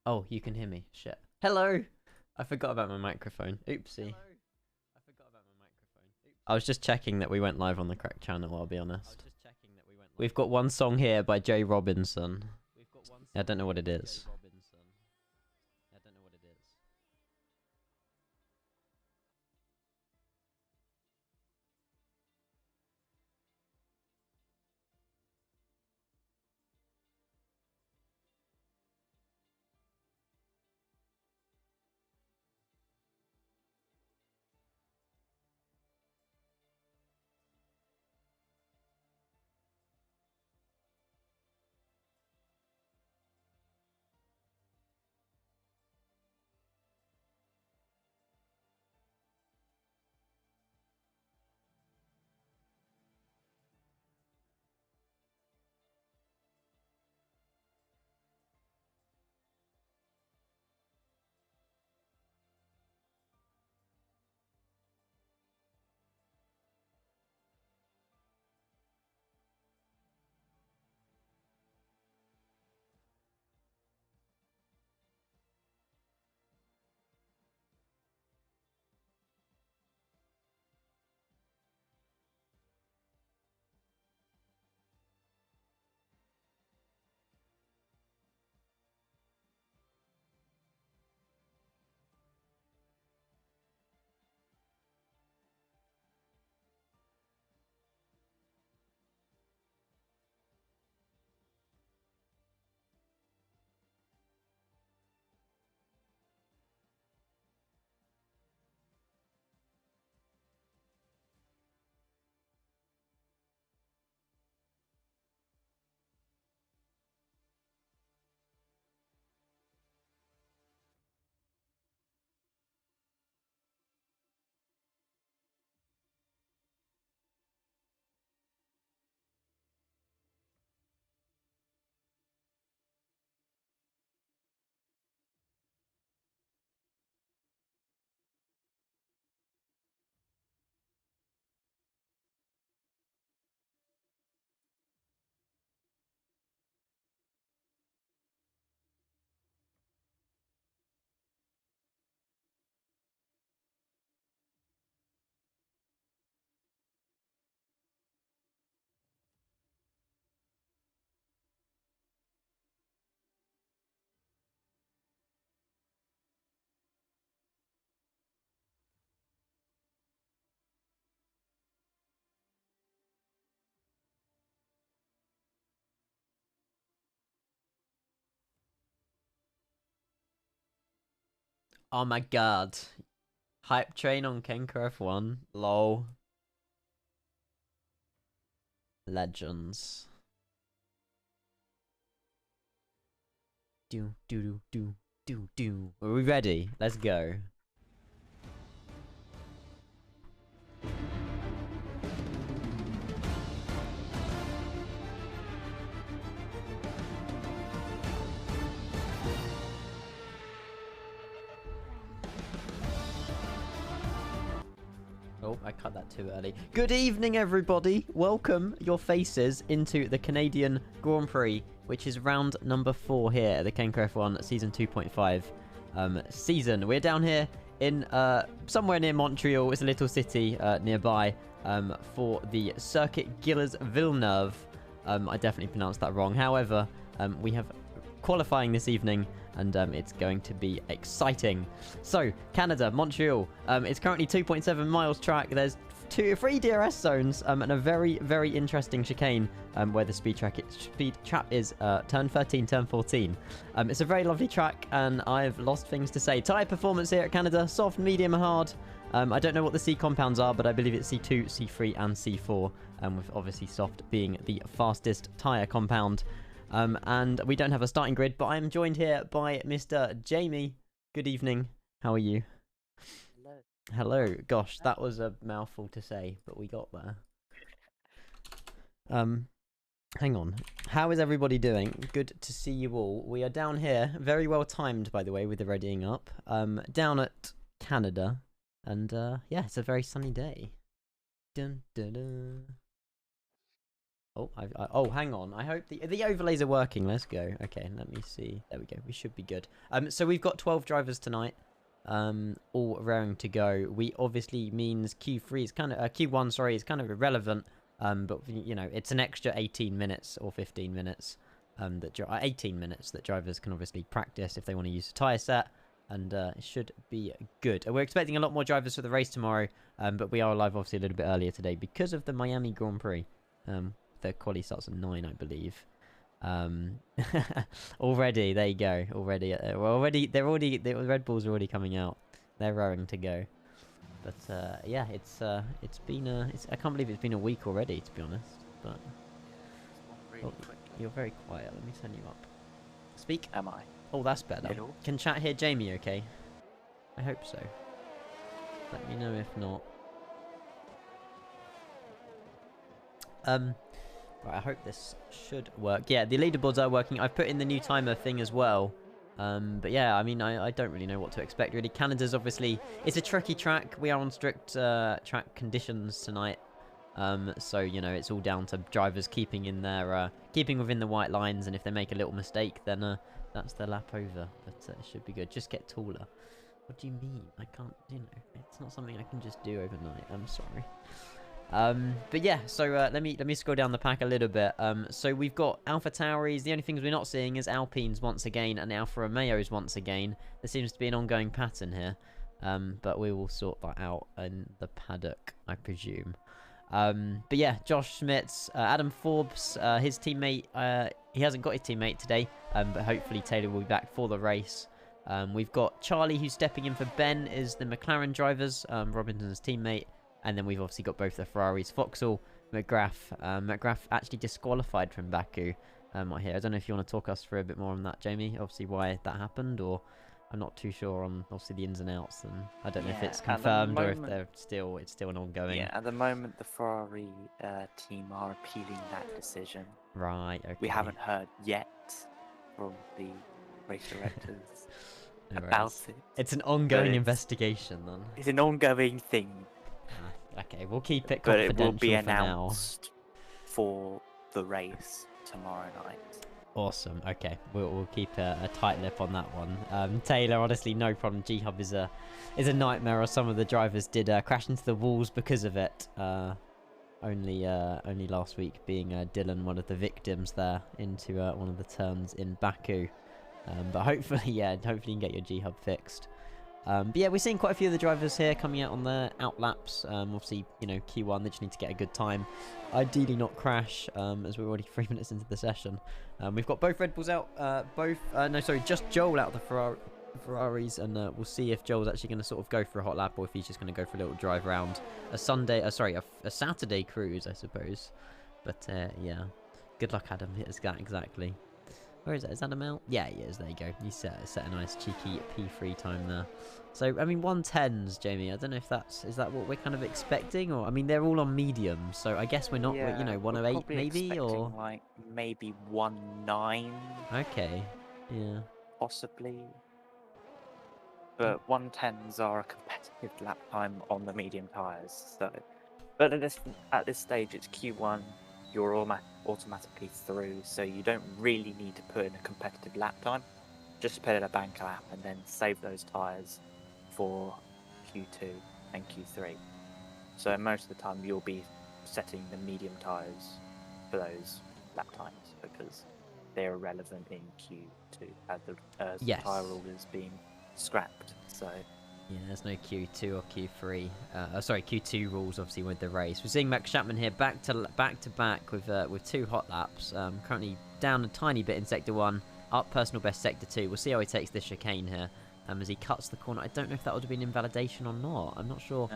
Oh, you can hear me. Shit. Hello! I forgot about my microphone. Oopsie. I was just checking that we went live on the correct channel, I'll be honest. We've got one song here by Jay Robinson. I don't know what it is. Oh my god. Hype train on Kenco F1. Lol. Legends. Do do do do do do. Are we ready? Let's go. Oh, I cut that too early. Good evening, everybody. Welcome your faces into the Canadian Grand Prix, which is round number 4 here at the Kenco F1 Season 2.5 season. We're down here in somewhere near Montreal. It's a little city nearby for the Circuit Gilles Villeneuve. I definitely pronounced that wrong. However, we have qualifying this evening, and it's going to be exciting. So, Canada, Montreal. It's currently 2.7 miles track. There's 3 DRS zones and a very, very interesting chicane where the speed trap is turn 13, turn 14. It's a very lovely track, and I've lost things to say. Tyre performance here at Canada, soft, medium, hard. I don't know what the C compounds are, but I believe it's C2, C3, and C4, with obviously soft being the fastest tyre compound. And we don't have a starting grid, but I am joined here by Mr. Jamie. Good evening. How are you? Hello. Hello. Gosh, that was a mouthful to say, but we got there. Hang on. How is everybody doing? Good to see you all. We are down here, very well timed, by the way, with the readying up. Down at Canada, and yeah, it's a very sunny day. Dun dun dun. Oh, hang on. I hope the overlays are working. Let's go. Okay, let me see. There we go. We should be good. So we've got 12 drivers tonight. All raring to go. We obviously means Q3 is kind of Q1. Sorry, is kind of irrelevant. But you know, it's an extra 18 minutes or 15 minutes. 18 minutes that drivers can obviously practice if they want to use a tyre set. And it should be good. We're expecting a lot more drivers for the race tomorrow. But we are live obviously a little bit earlier today because of the Miami Grand Prix. The quali starts at 9, I believe. Already, there you go. Already, the Red Bulls are already coming out. They're raring to go. But yeah, it's been I can't believe it's been a week already, to be honest. But Really you're very quiet. Let me turn you up. Speak. Am I? Oh, that's better. Hello? Can chat hear Jamie? Okay. I hope so. Let me know if not. Right, I hope this should work. Yeah, the leaderboards are working. I've put in the new timer thing as well. But yeah, I mean, I don't really know what to expect, really. Canada's obviously... It's a tricky track. We are on strict track conditions tonight. So, you know, it's all down to drivers keeping in their... keeping within the white lines, and if they make a little mistake, then that's their lap over. But it should be good. Just get taller. What do you mean? I can't, you know, it's not something I can just do overnight. I'm sorry. But yeah, so let me scroll down the pack a little bit. So we've got Alpha Tauris. The only things we're not seeing is Alpines once again and Alfa Romeos once again. There seems to be an ongoing pattern here. But we will sort that out in the paddock, I presume. But yeah, Josh Schmitz, Adam Forbes, his teammate, he hasn't got his teammate today, but hopefully Taylor will be back for the race. We've got Charlie, who's stepping in for Ben, is the McLaren drivers, Robinson's teammate. And then we've obviously got both the Ferraris, Vauxhall, McGrath. McGrath actually disqualified from Baku right here. I don't know if you want to talk us through a bit more on that, Jamie. Obviously why that happened, or I'm not too sure on obviously the ins and outs. And I don't know if it's confirmed or if it's still an ongoing. Yeah, at the moment the Ferrari team are appealing that decision. Right, okay. We haven't heard yet from the race directors about it. It's an ongoing investigation then. It's an ongoing thing. Okay, we'll keep it but confidential it will be for now. announced for the race tomorrow night. Awesome. Okay, we'll keep a tight lip on that one. Taylor, honestly, no problem. G-Hub is a nightmare. Or some of the drivers did crash into the walls because of it. Only last week being Dylan, one of the victims there, into one of the turns in Baku. But hopefully, yeah, hopefully you can get your G-Hub fixed. But yeah, we're seeing quite a few of the drivers here coming out on their out laps. Obviously, you know, Q1, they just need to get a good time. Ideally not crash, as we're already 3 minutes into the session. We've got both Red Bulls out, just Joel out of the Ferraris, and we'll see if Joel's actually going to sort of go for a hot lap, or if he's just going to go for a little drive around a Saturday cruise, I suppose. But yeah, good luck, Adam. It's that exactly. Where is that? Is Adam out? Yeah, he is. There you go. He set a nice cheeky P3 time there. So, I mean, 110s, Jamie. I don't know if is that what we're kind of expecting? Or, I mean, they're all on medium. So, I guess we're not, yeah, you know, 108 maybe? Or like maybe 19. Okay. Yeah. Possibly. But 110s are a competitive lap time on the medium tyres. So, but at this stage, it's Q1. You're automatically through, so you don't really need to put in a competitive lap time. Just put in a bank lap and then save those tyres for Q2 and Q3. So most of the time you'll be setting the medium tyres for those lap times because they're irrelevant in Q2 as the tyre rule is being scrapped. So yeah, there's no Q2 or Q3. Q2 rules obviously with the race. We're seeing Max Chapman here back to back with 2 hot laps. Currently down a tiny bit in sector 1, up personal best sector 2. We'll see how he takes this chicane here. As he cuts the corner. I don't know if that would have been invalidation or not. I'm not sure.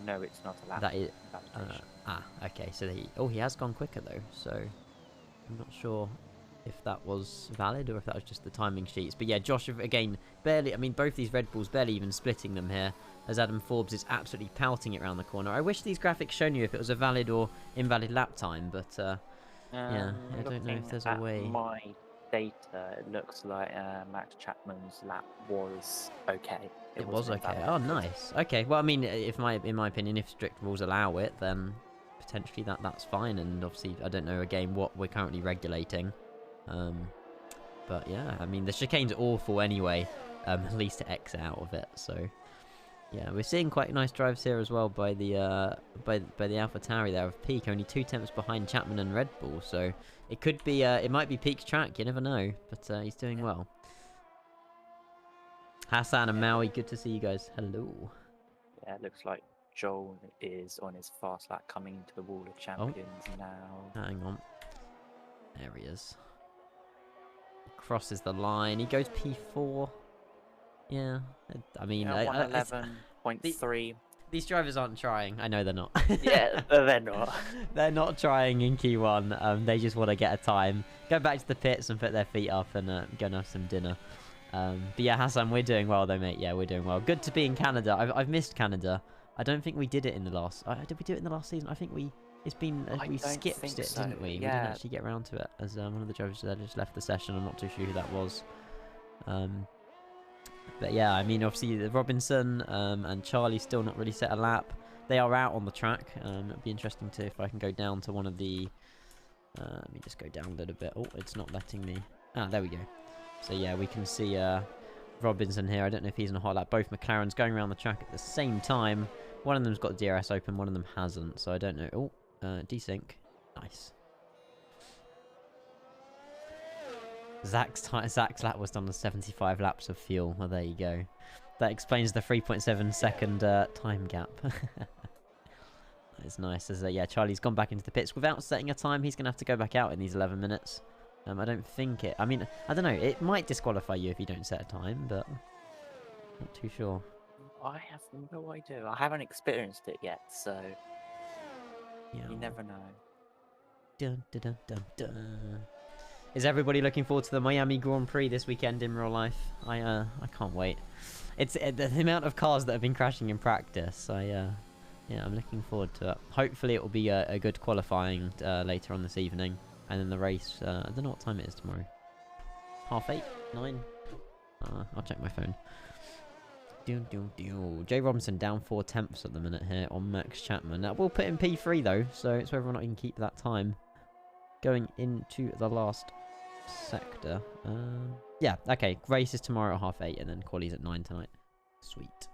No, it's not a lap. That is. Okay. So he has gone quicker though. So I'm not sure if that was valid or if that was just the timing sheets. But yeah, Josh, again, barely, I mean, both these Red Bulls barely even splitting them here, as Adam Forbes is absolutely pelting it around the corner. I wish these graphics shown you if it was a valid or invalid lap time, but yeah, I don't know if there's a way. My data, it looks like Max Chapman's lap was okay. It was okay. Oh, nice. Okay, well, I mean, in my opinion, if strict rules allow it, then potentially that's fine. And obviously, I don't know again what we're currently regulating. But yeah, I mean the chicane's awful anyway. At least to exit out of it. So yeah, we're seeing quite nice drives here as well by the by the AlphaTauri there of Peak, only 2 tenths behind Chapman and Red Bull. So it could be it might be Peak's track. You never know, but he's doing well. Hassan and Maui, good to see you guys. Hello. Yeah, it looks like Joel is on his fast lap coming into the Wall of Champions now. Hang on. There he is. Crosses the line. He goes P4. Yeah. I mean... Yeah, 111.3. These drivers aren't trying. I know they're not. Yeah, they're not. They're not trying in Q1. They just want to get a time. Go back to the pits and put their feet up and go and have some dinner. But yeah, Hassan, we're doing well though, mate. Yeah, we're doing well. Good to be in Canada. I've missed Canada. I don't think we did it in the last... did we do it in the last season? I think we... It's been... we skipped it, so. didn't we? Yeah. We didn't actually get around to it. As one of the drivers that just left the session. I'm not too sure who that was. But yeah, I mean, obviously, Robinson and Charlie still not really set a lap. They are out on the track. It'll be interesting to if I can go down to one of the... let me just go down a little bit. Oh, it's not letting me... Ah, there we go. So yeah, we can see Robinson here. I don't know if he's in a hot lap. Both McLarens going around the track at the same time. One of them's got DRS open, one of them hasn't. So I don't know. Oh, desync. Nice. Zach's lap was done with 75 laps of fuel. Well, there you go. That explains the 3.7 second time gap. That is nice. As yeah, Charlie's gone back into the pits without setting a time. He's going to have to go back out in these 11 minutes. I don't think it... I mean, I don't know. It might disqualify you if you don't set a time, but... Not too sure. I have no idea. I haven't experienced it yet, so... Yeah. You never know. Dun, dun, dun, dun, dun. Is everybody looking forward to the Miami Grand Prix this weekend in real life? I can't wait. It's the amount of cars that have been crashing in practice. Yeah, I'm looking forward to it. Hopefully it will be a good qualifying later on this evening. And then the race, I don't know what time it is tomorrow. 8:30? 9? I'll check my phone. Jay Robinson down 4 tenths at the minute here on Max Chapman. Now, we'll put in P3 though, so it's whether or not he can keep that time. Going into the last sector. Yeah, okay. Race is tomorrow at 8:30 and then quali's at 9 tonight. Sweet.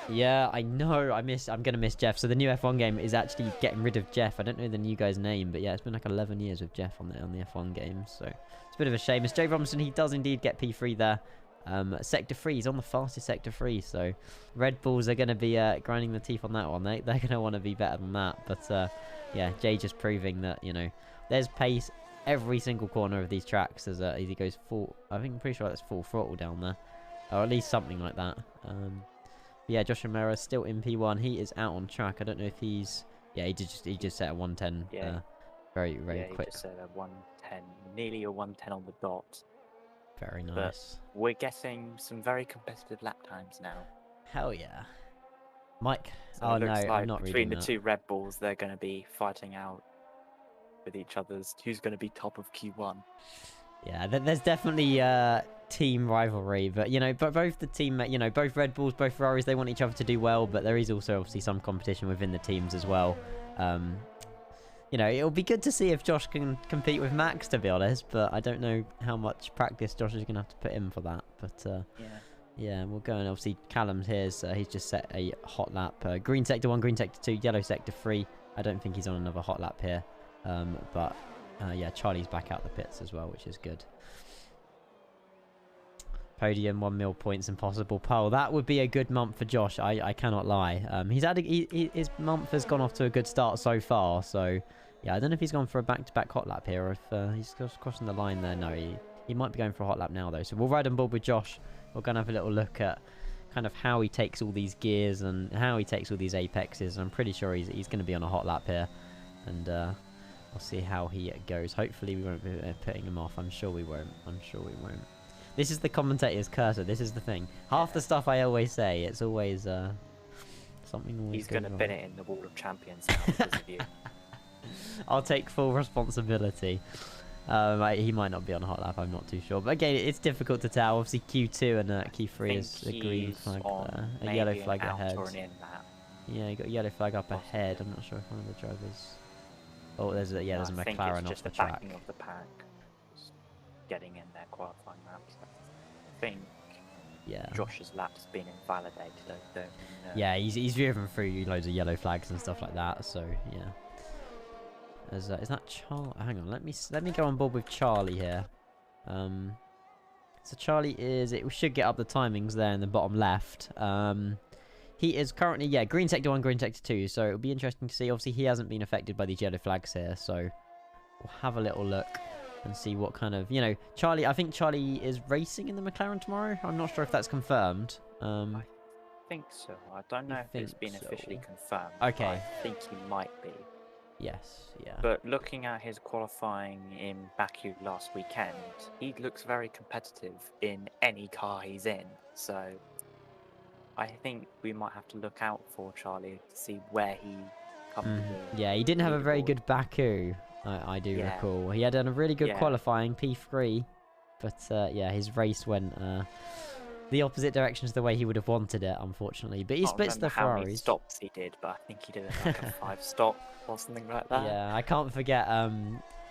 Yeah, I know. I'm gonna miss Jeff. So the new F1 game is actually getting rid of Jeff. I don't know the new guy's name, but yeah, it's been like 11 years with Jeff on the F1 game. So it's a bit of a shame. As Jay Robinson, he does indeed get P3 there. Sector 3, he's on the fastest Sector 3, so Red Bulls are going to be grinding the teeth on that one. They're going to want to be better than that. But yeah, Jay just proving that, you know, there's pace every single corner of these tracks as he goes full. I'm pretty sure that's full throttle down there, or at least something like that. Yeah, Josh Romero still in P1. He is out on track. I don't know if he's... Yeah, he just set a 110. Yeah. Very Yeah, quick. he just set a 110, nearly a 110 on the dot. Very nice. But we're getting some very competitive lap times now. Hell yeah. Mike. So Oh it no, looks like I'm not between reading the two Red Bulls, they're going to be fighting out with each other's who's going to be top of Q1. Yeah, there's definitely team rivalry, but you know, but both the team, you know, both Red Bulls, both Ferraris, they want each other to do well, but there is also obviously some competition within the teams as well. You know, it'll be good to see if Josh can compete with Max, to be honest, but I don't know how much practice Josh is going to have to put in for that. But yeah, we'll go, and obviously Callum's here, so he's just set a hot lap. Green sector 1, green sector 2, yellow sector 3. I don't think he's on another hot lap here, but yeah, Charlie's back out the pits as well, which is good. Podium, 1 mil points, impossible pole. That would be a good month for Josh, I cannot lie. He's had his month has gone off to a good start so far, so yeah, I don't know if he's gone for a back-to-back hot lap here, or if he's just crossing the line there. No, he might be going for a hot lap now though, so we'll ride on board with Josh. We're going to have a little look at kind of how he takes all these gears and how he takes all these apexes. I'm pretty sure he's going to be on a hot lap here, and we'll see how he goes. Hopefully we won't be putting him off. I'm sure we won't. This is the commentator's cursor. This is the thing. Half the stuff I always say, it's always something always He's going to goes bin wrong. it in the Wall of Champions now because of you. I'll take full responsibility. He might not be on a hot lap, I'm not too sure. But again, it's difficult to tell. Obviously Q2 and Q3 is a green flag there. A yellow flag ahead. Or an in lap. Yeah, you got a yellow flag up ahead. I'm not sure if one of the drivers. Oh, there's a No, there's a I think McLaren it's off just the the track. backing of the pack. Just getting in their qualifying laps. I think Yeah. Josh's lap's been invalidated. I don't know. Yeah, he's driven through loads of yellow flags and stuff like that. So yeah. Is that Charlie? Hang on, let me go on board with Charlie here. So Charlie it should get up the timings there in the bottom left. He is currently, yeah, green sector 1, green sector 2, so it'll be interesting to see. Obviously, he hasn't been affected by these yellow flags here, so we'll have a little look and see what kind of, Charlie, I think Charlie is racing in the McLaren tomorrow. I'm not sure if that's confirmed. I think so. I don't know if it's been officially confirmed. Okay. I think he might be. Yes, yeah. But looking at his qualifying in Baku last weekend, he looks very competitive in any car he's in. So I think we might have to look out for Charlie to see where he comes. Yeah, he didn't have a very good Baku, I do recall. He had done a really good qualifying, P3, but yeah, his race went the opposite direction to the way he would have wanted it, unfortunately. But he splits the Ferraris. How many stops he did, but I think he did like a 5-stop or something like that. Yeah, I can't forget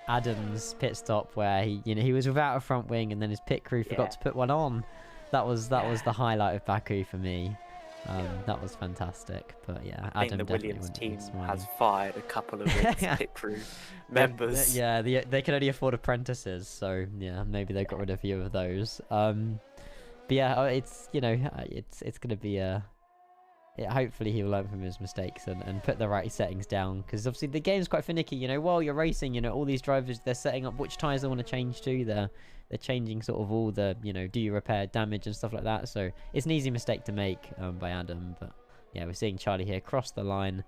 Adam's pit stop where he was without a front wing and then his pit crew forgot to put one on. That was the highlight of Baku for me. That was fantastic. But yeah, I think the Williams team has fired a couple of its pit crew members. Yeah, they can only afford apprentices, so yeah, maybe they got rid of a few of those. But yeah, it's it's gonna be hopefully he'll learn from his mistakes and put the right settings down, because obviously the game's quite finicky. While you're racing, all these drivers, they're setting up which tyres they want to change to. They're changing sort of all the do you repair damage and stuff like that. So it's an easy mistake to make by Adam. But yeah, we're seeing Charlie here cross the line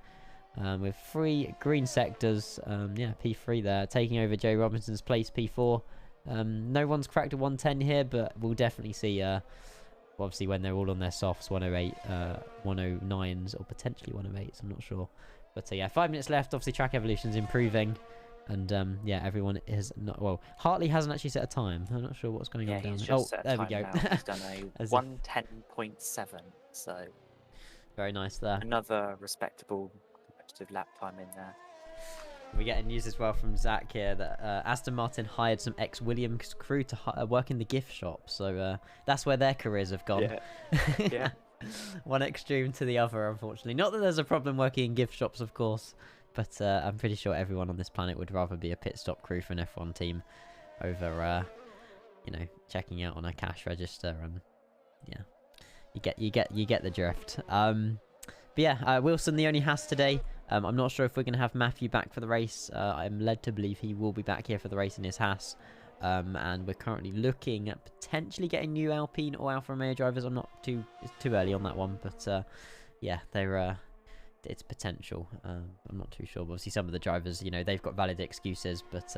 with 3 green sectors. Yeah, P3 there, taking over Joe Robinson's place, P4. No one's cracked a 110 here, but we'll definitely see obviously when they're all on their softs, 108 109s or potentially 108s, I'm not sure. But yeah, 5 minutes left. Obviously track evolution's improving, and yeah, everyone is not, well, Hartley hasn't actually set a time. I'm not sure what's going on down there. There we go. He's done a 110.7, so very nice there. Another respectable competitive lap time in there. We're getting news as well from Zach here that Aston Martin hired some ex-Williams crew to work in the gift shop. So that's where their careers have gone. Yeah. One extreme to the other, unfortunately. Not that there's a problem working in gift shops, of course. But I'm pretty sure everyone on this planet would rather be a pit stop crew for an F1 team over, checking out on a cash register. And yeah, you get the drift. But yeah, Wilson the only Haas today. I'm not sure if we're going to have Matthew back for the race. I'm led to believe he will be back here for the race in his Haas. And we're currently looking at potentially getting new Alpine or Alfa Romeo drivers. It's too early on that one, but yeah, it's potential. I'm not too sure. But obviously, some of the drivers, they've got valid excuses. But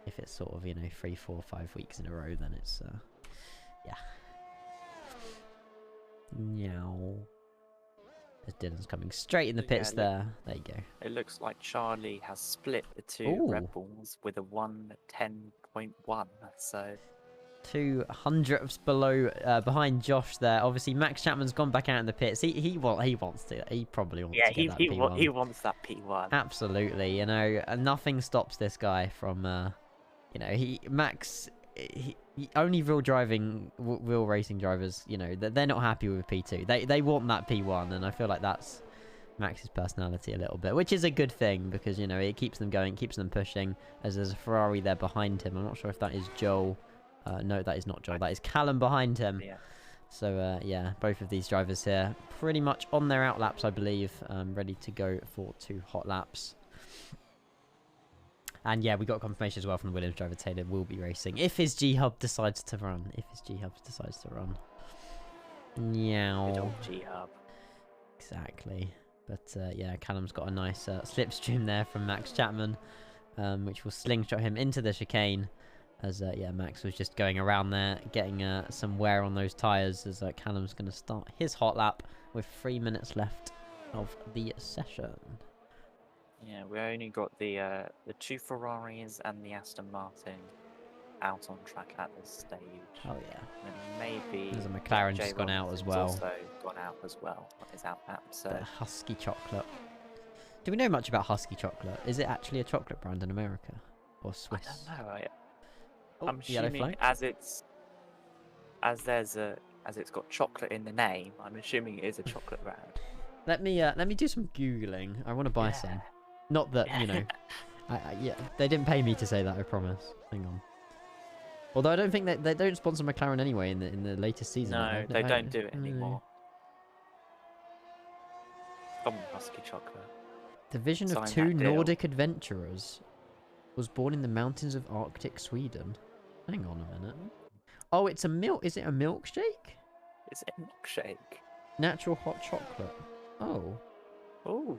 if it's sort of 3, 4, 5 weeks in a row, then it's yeah. Meow. As Dylan's coming straight in the pits there. There you go. It looks like Charlie has split the two Red Bulls with a 110.1. So 200ths below behind Josh there. Obviously, Max Chapman's gone back out in the pits. He wants to. He probably wants to get that P1. He wants that P1. Absolutely. And nothing stops this guy from. Max. Only real racing drivers, they're not happy with P2. They want that P1, and I feel like that's Max's personality a little bit, which is a good thing because it keeps them going, keeps them pushing. As there's a Ferrari there behind him. I'm not sure if that is Joel. No, that is not Joel. That is Callum behind him. Yeah. So yeah, both of these drivers here pretty much on their out laps, I believe, ready to go for 2 hot laps. And yeah, we got confirmation as well from the Williams driver Taylor will be racing if his G-Hub decides to run. Meow. Good old G-Hub. Exactly. But yeah, Callum's got a nice slipstream there from Max Chapman, which will slingshot him into the chicane. As yeah, Max was just going around there, getting some wear on those tyres. As Callum's going to start his hot lap with 3 minutes left of the session. Yeah, we only got the 2 Ferraris and the Aston Martin out on track at this stage. Oh yeah. And maybe There's a McLaren Jay just gone out as Robinson's well. also gone out as well on his out lap. So The Husky chocolate. Do we know much about Husky chocolate? Is it actually a chocolate brand in America or Swiss? I don't know. Oh, I'm yellow assuming flag. as it's got chocolate in the name, I'm assuming it is a chocolate brand. Let me do some googling. I want to buy some. Not that you know. Yeah, they didn't pay me to say that. I promise. Hang on. Although I don't think they don't sponsor McLaren anyway in the latest season. No, they don't do it anymore. Come on, Husky chocolate. Division of Sign two that deal. Nordic adventurers. Was born in the mountains of Arctic Sweden. Hang on a minute. Oh, it's a milk. Is it a milkshake? Is it a milkshake? Natural hot chocolate. Oh. Oh.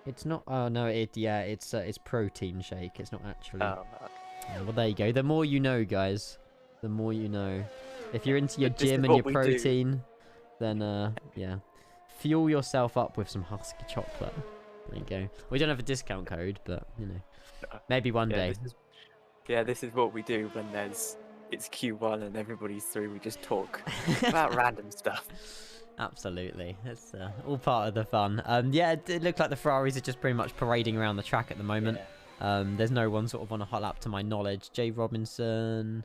It's not. Oh no. It's protein shake. It's not actually. Oh. Okay. Yeah, well, there you go. The more you know, guys. The more you know. If you're into your This is gym and what your we protein, then yeah, fuel yourself up with some Husky chocolate. There you go. We don't have a discount code, but you know, maybe one day. This is what we do when it's Q1 and everybody's through. We just talk about random stuff. Absolutely, it's all part of the fun. Yeah, it looked like the Ferraris are just pretty much parading around the track at the moment. Yeah. There's no one sort of on a hot lap to my knowledge. Jay Robinson,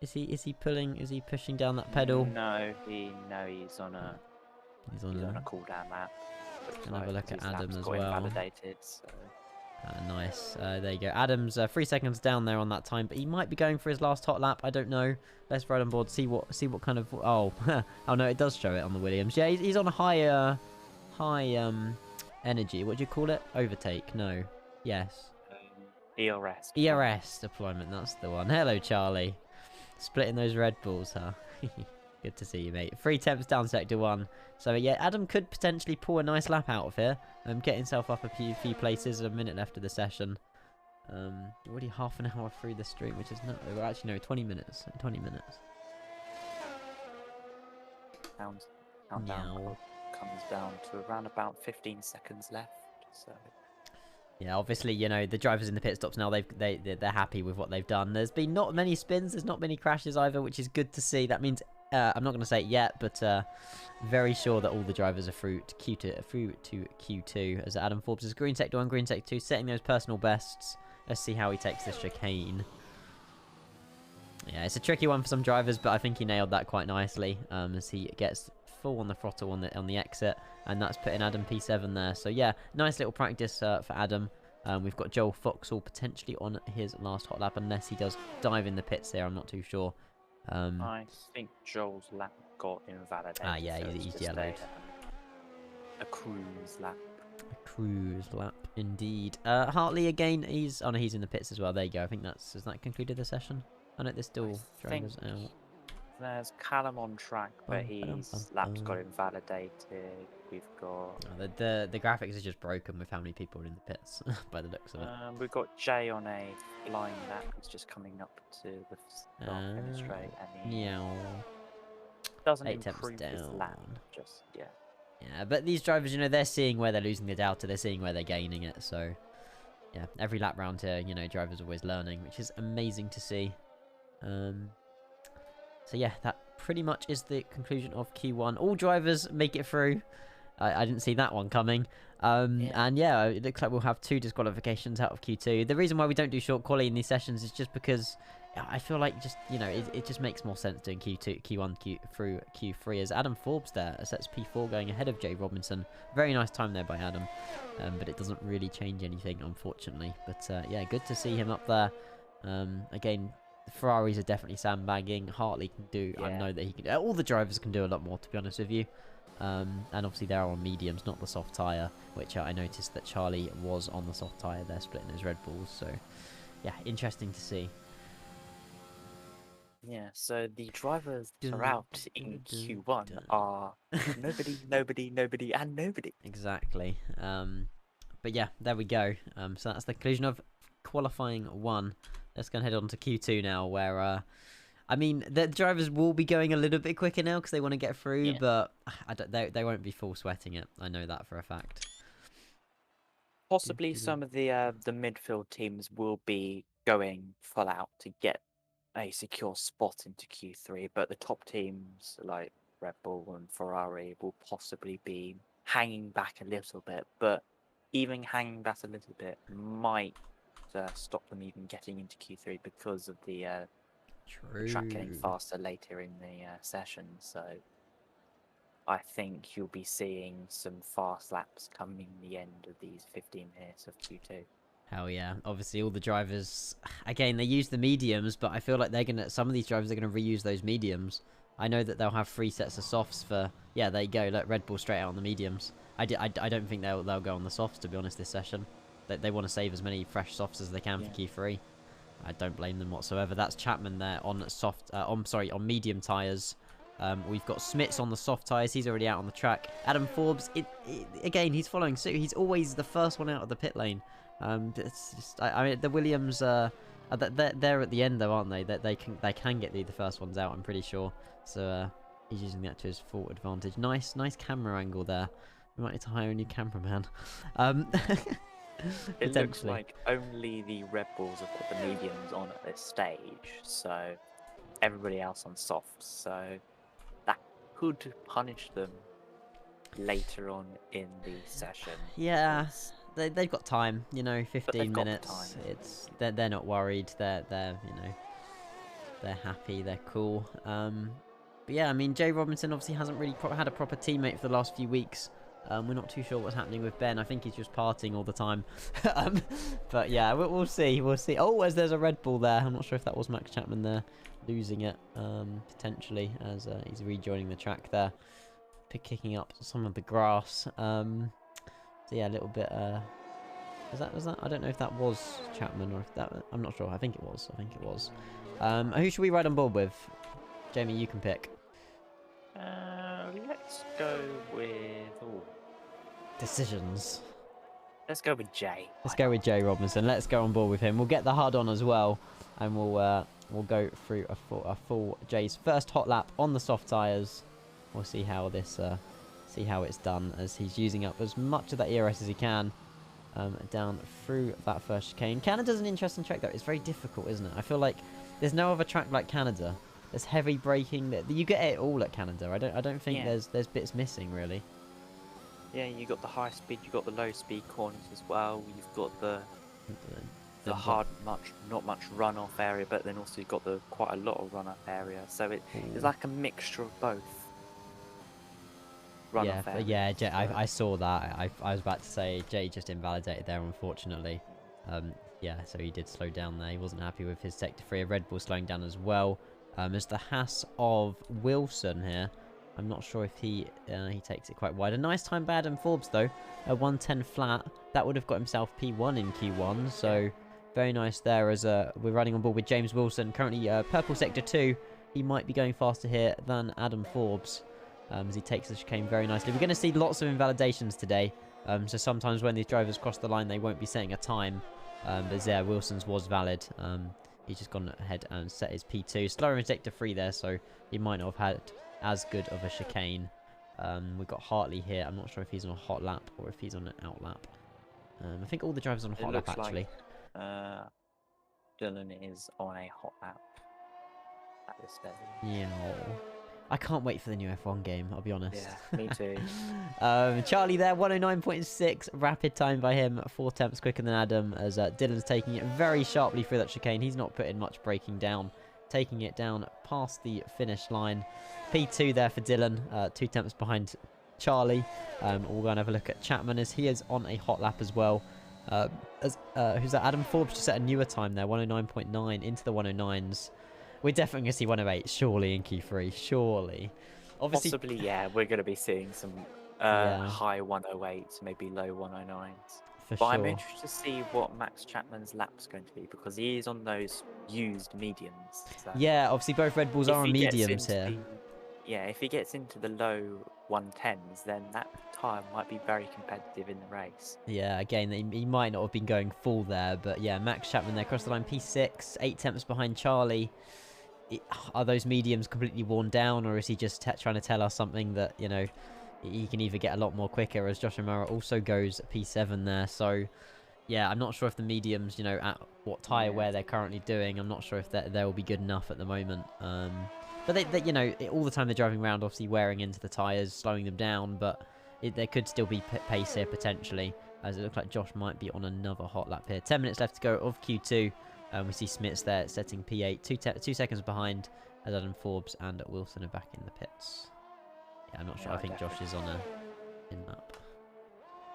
is he pushing down that pedal? No, he's on a cool down lap. Can have a look at Adam as got well. Invalidated, so. Nice. There you go. Adam's 3 seconds down there on that time, but he might be going for his last hot lap. I don't know. Let's ride on board. See what kind of. Oh, oh no, it does show it on the Williams. Yeah, he's on a high energy. What do you call it? Overtake? No. Yes. ERS. ERS deployment. That's the one. Hello, Charlie. Splitting those Red Bulls, huh? Good to see you, mate. 3 temps down sector 1. So, yeah, Adam could potentially pull a nice lap out of here. Get himself up a few places. A minute left of the session. Already half an hour through the stream, which is not... Well, actually, no, 20 minutes. 20 minutes. Countdown comes down to around about 15 seconds left. So... Yeah, obviously, you know, the drivers in the pit stops now, they're happy with what they've done. There's been not many spins. There's not many crashes either, which is good to see. That means... I'm not going to say it yet, but very sure that all the drivers are through to Q2 as Adam Forbes is green sector 1, green sector 2, setting those personal bests. Let's see how he takes this chicane. Yeah, it's a tricky one for some drivers, but I think he nailed that quite nicely as he gets full on the throttle on the exit, and that's putting Adam P7 there. So yeah, nice little practice for Adam. We've got Joel Foxall potentially on his last hot lap, unless he does dive in the pits here. I'm not too sure. I think Joel's lap got invalidated. Ah, yeah, so he's yellowed. A cruise lap. A cruise lap, indeed. Hartley again. He's in the pits as well. There you go. I think has that concluded the session? I know there's still drivers out. There's Callum on track, but his lap's got invalidated. We've got... The graphics are just broken with how many people are in the pits, by the looks of it. We've got Jay on a flying lap. He's just coming up to the start finish straight, and he doesn't improve his lap. Just, yeah. Yeah, but these drivers, you know, they're seeing where they're losing the delta. They're seeing where they're gaining it. So, yeah, every lap round here, you know, drivers are always learning, which is amazing to see. So yeah, that pretty much is the conclusion of Q1. All drivers make it through. I didn't see that one coming. And yeah, it looks like we'll have 2 disqualifications out of Q2. The reason why we don't do short quali in these sessions is just because I feel like it just makes more sense doing Q1 through Q3 as Adam Forbes there sets P4 going ahead of Jay Robinson. Very nice time there by Adam. But it doesn't really change anything, unfortunately. But yeah, good to see him up there. Again, the Ferraris are definitely sandbagging. Hartley can do. Yeah. I know that he can. All the drivers can do a lot more, to be honest with you. And obviously they're on mediums, not the soft tyre, which I noticed that Charlie was on the soft tyre there, splitting his Red Bulls. So, yeah, interesting to see. Yeah, so the drivers that are out in Q1 are nobody, and nobody. Exactly. But yeah, there we go. So that's the conclusion of qualifying 1. Let's go and head on to Q2 now, where, I mean, the drivers will be going a little bit quicker now because they want to get through, but they won't be full sweating it. I know that for a fact. Possibly some of the midfield teams will be going full out to get a secure spot into Q3, but the top teams like Red Bull and Ferrari will possibly be hanging back a little bit, but even hanging back a little bit might stop them even getting into Q3 because of the track getting True. faster later in the session. So I think you'll be seeing some fast laps coming the end of these 15 minutes of Q2. Hell yeah. Obviously, all the drivers, again, they use the mediums, but I feel like some of these drivers are going to reuse those mediums. I know that they'll have 3 sets of softs for, yeah, there you go, let Red Bull straight out on the mediums. I don't think they'll go on the softs, to be honest, this session. They want to save as many fresh softs as they can for Q3. I don't blame them whatsoever. That's Chapman there on on medium tyres. We've got Smits on the soft tyres. He's already out on the track. Adam Forbes, again, he's following suit. He's always the first one out of the pit lane. It's just, I mean, the Williams, they're at the end though, aren't they? They can get the first ones out, I'm pretty sure. So he's using that to his full advantage. Nice camera angle there. We might need to hire a new cameraman. It looks like only the Red Bulls have got the mediums on at this stage, so everybody else on softs. So that could punish them later on in the session. Yeah. They've got time, 15 minutes. Time. It's they're not worried. They're they're happy. They're cool. But yeah, I mean, Jay Robinson obviously hasn't really had a proper teammate for the last few weeks. We're not too sure what's happening with Ben. I think he's just partying all the time. But yeah, we'll see. We'll see. Oh, as there's a Red Bull there. I'm not sure if that was Max Chapman there losing it potentially as he's rejoining the track there, kicking up some of the grass. So yeah, a little bit. Was that? I don't know if that was Chapman or if that. I'm not sure. I think it was. Who should we ride on board with? Jamie, you can pick. Let's go with Decisions. Let's go with Jay. Let's go with Jay Robinson. Let's go on board with him. We'll get the hard on as well, and we'll go through a full Jay's first hot lap on the soft tyres. We'll see how this. See how it's done as he's using up as much of that ERS as he can down through that first chicane. Canada's an interesting track though. It's very difficult, isn't it? I feel like there's no other track like Canada. There's heavy braking. You get it all at Canada. I don't think there's bits missing really. Yeah, you got the high speed, you got the low speed corners as well. You've got the hard, not much runoff area, but then also you've got quite a lot of runoff area. So it's like a mixture of both. Yeah, Jay, I saw that. I was about to say Jay just invalidated there, unfortunately. Yeah, so he did slow down there. He wasn't happy with his sector 3. A Red Bull slowing down as well. As the Haas of Wilson here. I'm not sure if he takes it quite wide. A nice time by Adam Forbes, though. A 110 flat. That would have got himself P1 in Q1, so very nice there as we're running on board with James Wilson. Currently purple sector 2. He might be going faster here than Adam Forbes. As he takes the chicane very nicely. We're going to see lots of invalidations today. So sometimes when these drivers cross the line, they won't be setting a time. But yeah, Wilson's was valid. He's just gone ahead and set his P2. Slower in sector 3 there, so he might not have had as good of a chicane. We've got Hartley here. I'm not sure if he's on a hot lap or if he's on an out lap. I think all the drivers are on a hot lap, actually. Like, Dylan is on a hot lap at this stage. Yeah. I can't wait for the new F1 game, I'll be honest. Yeah, me too. Charlie there, 109.6, rapid time by him, 4 tenths quicker than Adam, as Dylan's taking it very sharply through that chicane. He's not putting much braking down, taking it down past the finish line. P2 there for Dylan, 2 tenths behind Charlie. We'll go and have a look at Chapman as he is on a hot lap as well. Who's that? Adam Forbes just set a newer time there, 109.9 into the 109s. We're definitely going to see 108, surely, in Q3. Surely. Obviously, possibly, yeah. We're going to be seeing some high 108s, maybe low 109s. For but sure. I'm interested to see what Max Chapman's lap's going to be, because he is on those used mediums. So yeah, obviously both Red Bulls are on mediums here. If he gets into the low 110s, then that tyre might be very competitive in the race. Yeah, again, he might not have been going full there, but yeah, Max Chapman there across the line, P6, 8 tenths behind Charlie. Are those mediums completely worn down, or is he just trying to tell us something that, he can either get a lot more quicker, as Josh O'Mara also goes P7 there. So Yeah, I'm not sure if the mediums, you know, at what tyre wear they're currently doing. I'm not sure if they will be good enough at the moment. But they you know, all the time they're driving around, obviously wearing into the tyres, slowing them down. But there could still be pace here potentially, as it looks like Josh might be on another hot lap here. 10 minutes left to go of Q2. We see Smits there setting P8, 2 seconds behind as Adam Forbes and Wilson are back in the pits. Yeah, I'm not sure. I think Josh is on a in-lap.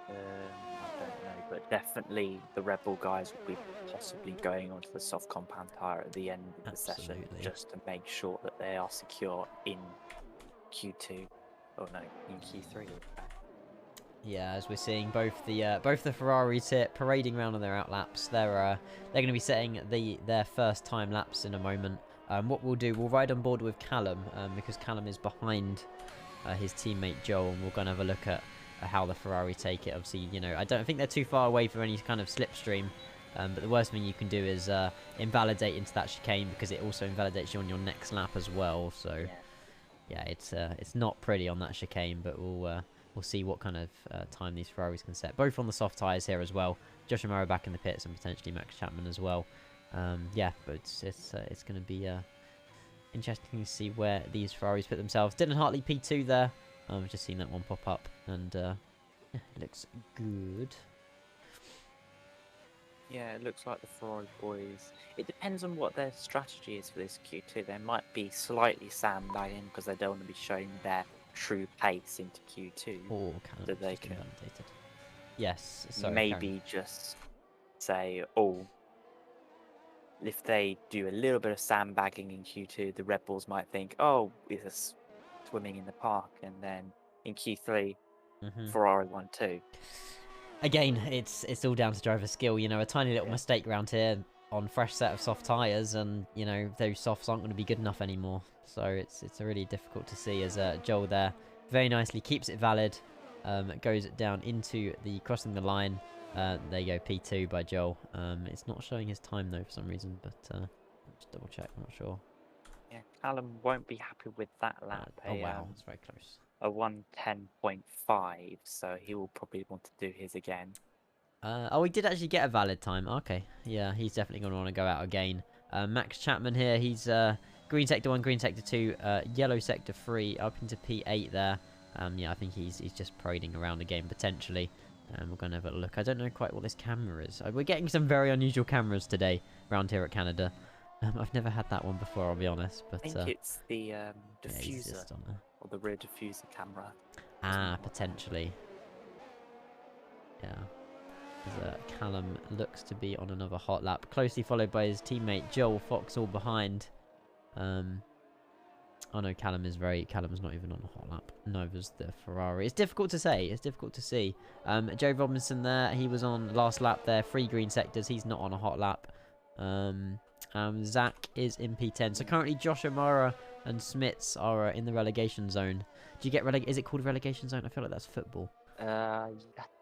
I don't know, but definitely the Rebel guys will be possibly going onto the soft compound tyre at the end of the session just to make sure that they are secure in Q2. Oh no, in Q3. Yeah, as we're seeing both the Ferraris here parading around on their out laps. They're going to be setting their first time laps in a moment. What we'll do, we'll ride on board with Callum because Callum is behind his teammate Joel, and we're going to have a look at how the Ferrari take it. Obviously, you know, I don't think they're too far away for any kind of slipstream, but the worst thing you can do is invalidate into that chicane, because it also invalidates you on your next lap as well. So yeah, it's not pretty on that chicane, but we'll see what kind of time these Ferraris can set. Both on the soft tyres here as well. Josh O'Mara back in the pits, and potentially Max Chapman as well. Yeah, but it's going to be interesting to see where these Ferraris put themselves. Dylan Hartley P2 there. I've just seen that one pop up, and yeah, it looks good. Yeah, it looks like the Ferrari boys. It depends on what their strategy is for this Q2. They might be slightly sandbagging because they don't want to be showing their true pace into Q2. Oh, so they can invalidated. Yes, sorry, maybe just say, oh, if they do a little bit of sandbagging in Q2, the Rebels might think, oh, it's swimming in the park, and then in Q3, Ferrari won too. Again, it's all down to driver skill. You know, a tiny little mistake around here on fresh set of soft tyres, and you know those softs aren't going to be good enough anymore. So it's really difficult to see, as Joel there very nicely keeps it valid. Goes down into the crossing the line. There you go, P2 by Joel. It's not showing his time though for some reason, but just double check. I'm not sure. Yeah, Callum won't be happy with that lap. Oh wow, that's very close. A 1:10.5, so he will probably want to do his again. Oh, he did actually get a valid time. Okay, yeah, he's definitely going to want to go out again. Max Chapman here, he's green sector 1, green sector 2, yellow sector 3, up into P8 there. Yeah, I think he's just parading around again, potentially. We're going to have a look. I don't know quite what this camera is. We're getting some very unusual cameras today around here at Canada. I've never had that one before, I'll be honest. But I think it's the diffuser, yeah, or the rear diffuser camera. Ah, potentially. Yeah. Callum looks to be on another hot lap, closely followed by his teammate Joel Fox, all behind. Oh no, Callum's not even on a hot lap. Neither's the Ferrari. It's difficult to say. It's difficult to see. Joe Robinson there, he was on last lap there, 3 green sectors. He's not on a hot lap. Zach is in P10. So currently Josh O'Mara and Smits are in the relegation zone. Do you get is it called relegation zone? I feel like that's football. I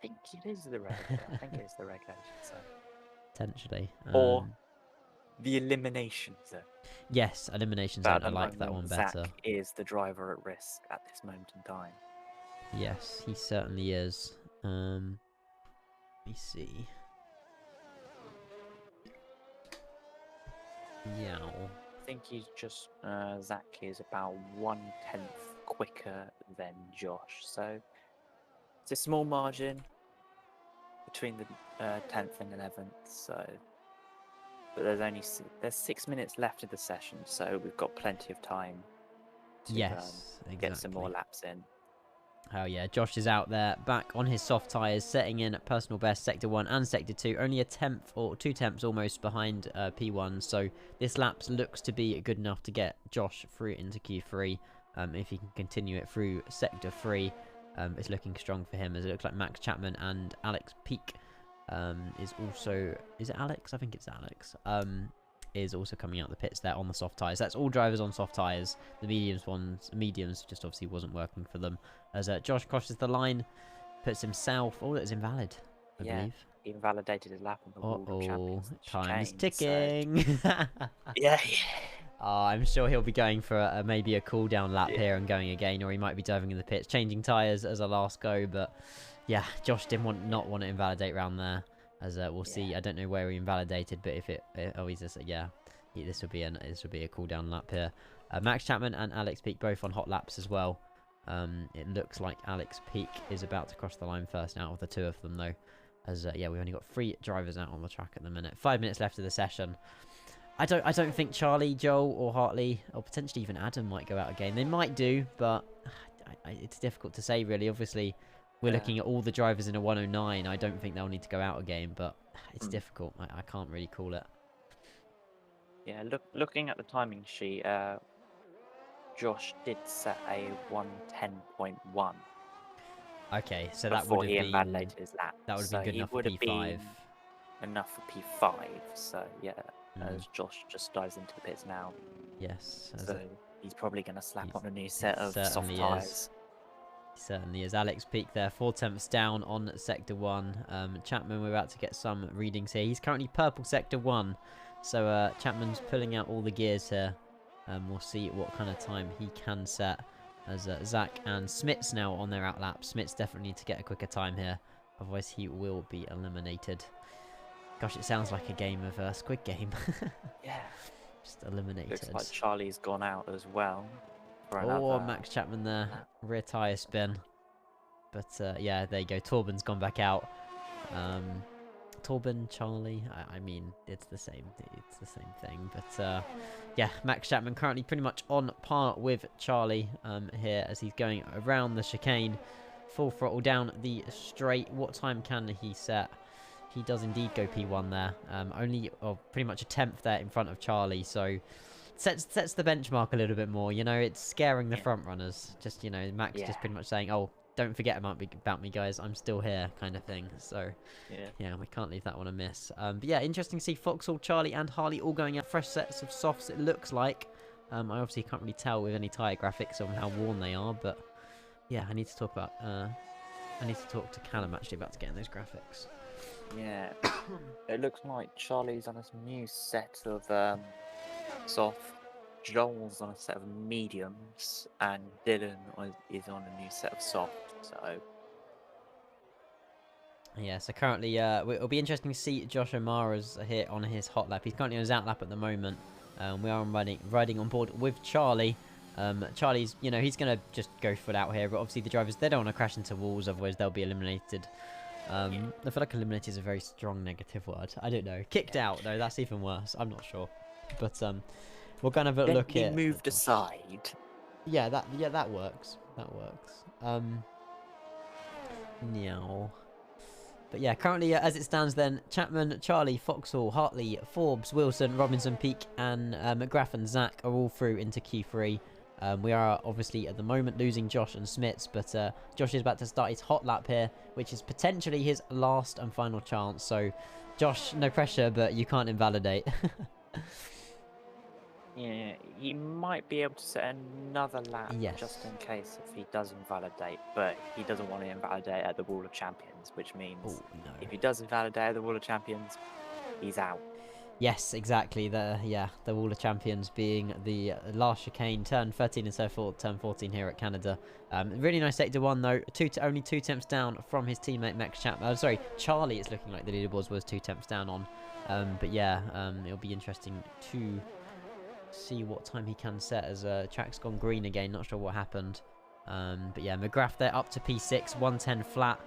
think it is the relegation. I think it is the relegation zone. Potentially. Or the elimination zone. Yes, elimination zone. I like that one better. Zach is the driver at risk at this moment in time. Yes, he certainly is. Let me see. Yeah. I think he's just Zach is about 1/10 quicker than Josh, so it's a small margin between the 10th and 11th. So, but there's 6 minutes left of the session, so we've got plenty of time to get some more laps in. Oh yeah, Josh is out there, back on his soft tyres, setting in at personal best, Sector 1 and Sector 2. Only a tenth or 2 tenths almost behind P1, so this lap looks to be good enough to get Josh through into Q3. If he can continue it through Sector 3, it's looking strong for him, as it looks like Max Chapman and Alex Peak is also... Is it Alex? I think it's Alex. Is also coming out the pits there on the soft tyres. That's all drivers on soft tyres. The mediums just obviously wasn't working for them. As Josh crosses the line, puts himself... Oh, that is invalid, I believe. He invalidated his lap on the World of Champions. Time is ticking. So... yeah. I'm sure he'll be going for maybe a cool down lap here and going again, or he might be diving in the pits, changing tyres as a last go. But yeah, Josh did not want to invalidate round there. as we'll see. I don't know where he invalidated, but if he's just this will be a cooldown lap here. Max Chapman and Alex Peak both on hot laps as well. It looks like Alex Peak is about to cross the line first out of the two of them, though. As we've only got 3 drivers out on the track at the minute. 5 minutes left of the session. I don't think Charlie, Joel, or Hartley, or potentially even Adam might go out again. They might do, but it's difficult to say, really. Obviously, we're looking at all the drivers in a 109. I don't think they'll need to go out again, but it's difficult. I can't really call it. Yeah, looking at the timing sheet, Josh did set a 110.1. Okay, so that would have been invalidated his lap. That would have been good enough for P5. Enough for P5. So yeah, as Josh just dives into the pits now. Yes. So he's probably going to slap on a new set of soft tyres. He certainly is. Alex Peak there, 4 tenths down on Sector 1. Chapman, we're about to get some readings here. He's currently purple Sector 1. So Chapman's pulling out all the gears here. We'll see what kind of time he can set. As Zach and Smits now on their out lap. Smits definitely need to get a quicker time here. Otherwise he will be eliminated. Gosh, it sounds like a game of Squid Game. Yeah. Just eliminated. Looks like Charlie's gone out as well. Oh, Max Chapman there. Rear tyre spin. But yeah, there you go. Torben's gone back out. Torben, Charlie, I mean, it's the same thing. But yeah, Max Chapman currently pretty much on par with Charlie here as he's going around the chicane. Full throttle down the straight. What time can he set? He does indeed go P1 there. Only pretty much a 10th there in front of Charlie, so sets the benchmark a little bit more. You know, it's scaring the front runners. Just, you know, Max just pretty much saying, oh, don't forget about me, guys. I'm still here, kind of thing. So, yeah, we can't leave that one amiss. But yeah, interesting to see Foxhall, Charlie, and Harley all going out fresh sets of softs. It looks like. I obviously can't really tell with any tyre graphics on how worn they are, but yeah, I need to talk about. I need to talk to Callum actually about getting those graphics. Yeah, it looks like Charlie's on a new set of soft. Joel's on a set of mediums, and Dylan is on a new set of soft. So yeah, so currently, it'll be interesting to see Josh O'Mara's here on his hot lap. He's currently on his out lap at the moment. We are riding on board with Charlie. Charlie's, you know, he's gonna just go full out here, but obviously the drivers, they don't want to crash into walls, otherwise they'll be eliminated. I feel like eliminated is a very strong negative word. I don't know. Kicked out, though, that's even worse. I'm not sure. But we're gonna have a look at. Moved aside. Yeah, that works. That works. Now. But yeah, currently as it stands, then Chapman, Charlie, Foxhall, Hartley, Forbes, Wilson, Robinson, Peak, and McGrath and Zach are all through into Q3. We are obviously at the moment losing Josh and Smits, but Josh is about to start his hot lap here, which is potentially his last and final chance. So, Josh, no pressure, but you can't invalidate. Yeah, he might be able to set another lap Yes. just in case if he does invalidate, but he doesn't want to invalidate at the Wall of Champions, which means if he does invalidate at the Wall of Champions, he's out. Yes, exactly. The Wall of Champions being the last chicane, turn 13 and so forth, turn 14 here at Canada. Really nice sector 1 though, only 2 tenths down from his teammate Max Chapman. Sorry, Charlie. It's looking like the leaderboards was 2 tenths down on. But yeah, it'll be interesting to see what time he can set as track's gone green again. Not sure what happened. But yeah, McGrath there up to P6, 110 flat.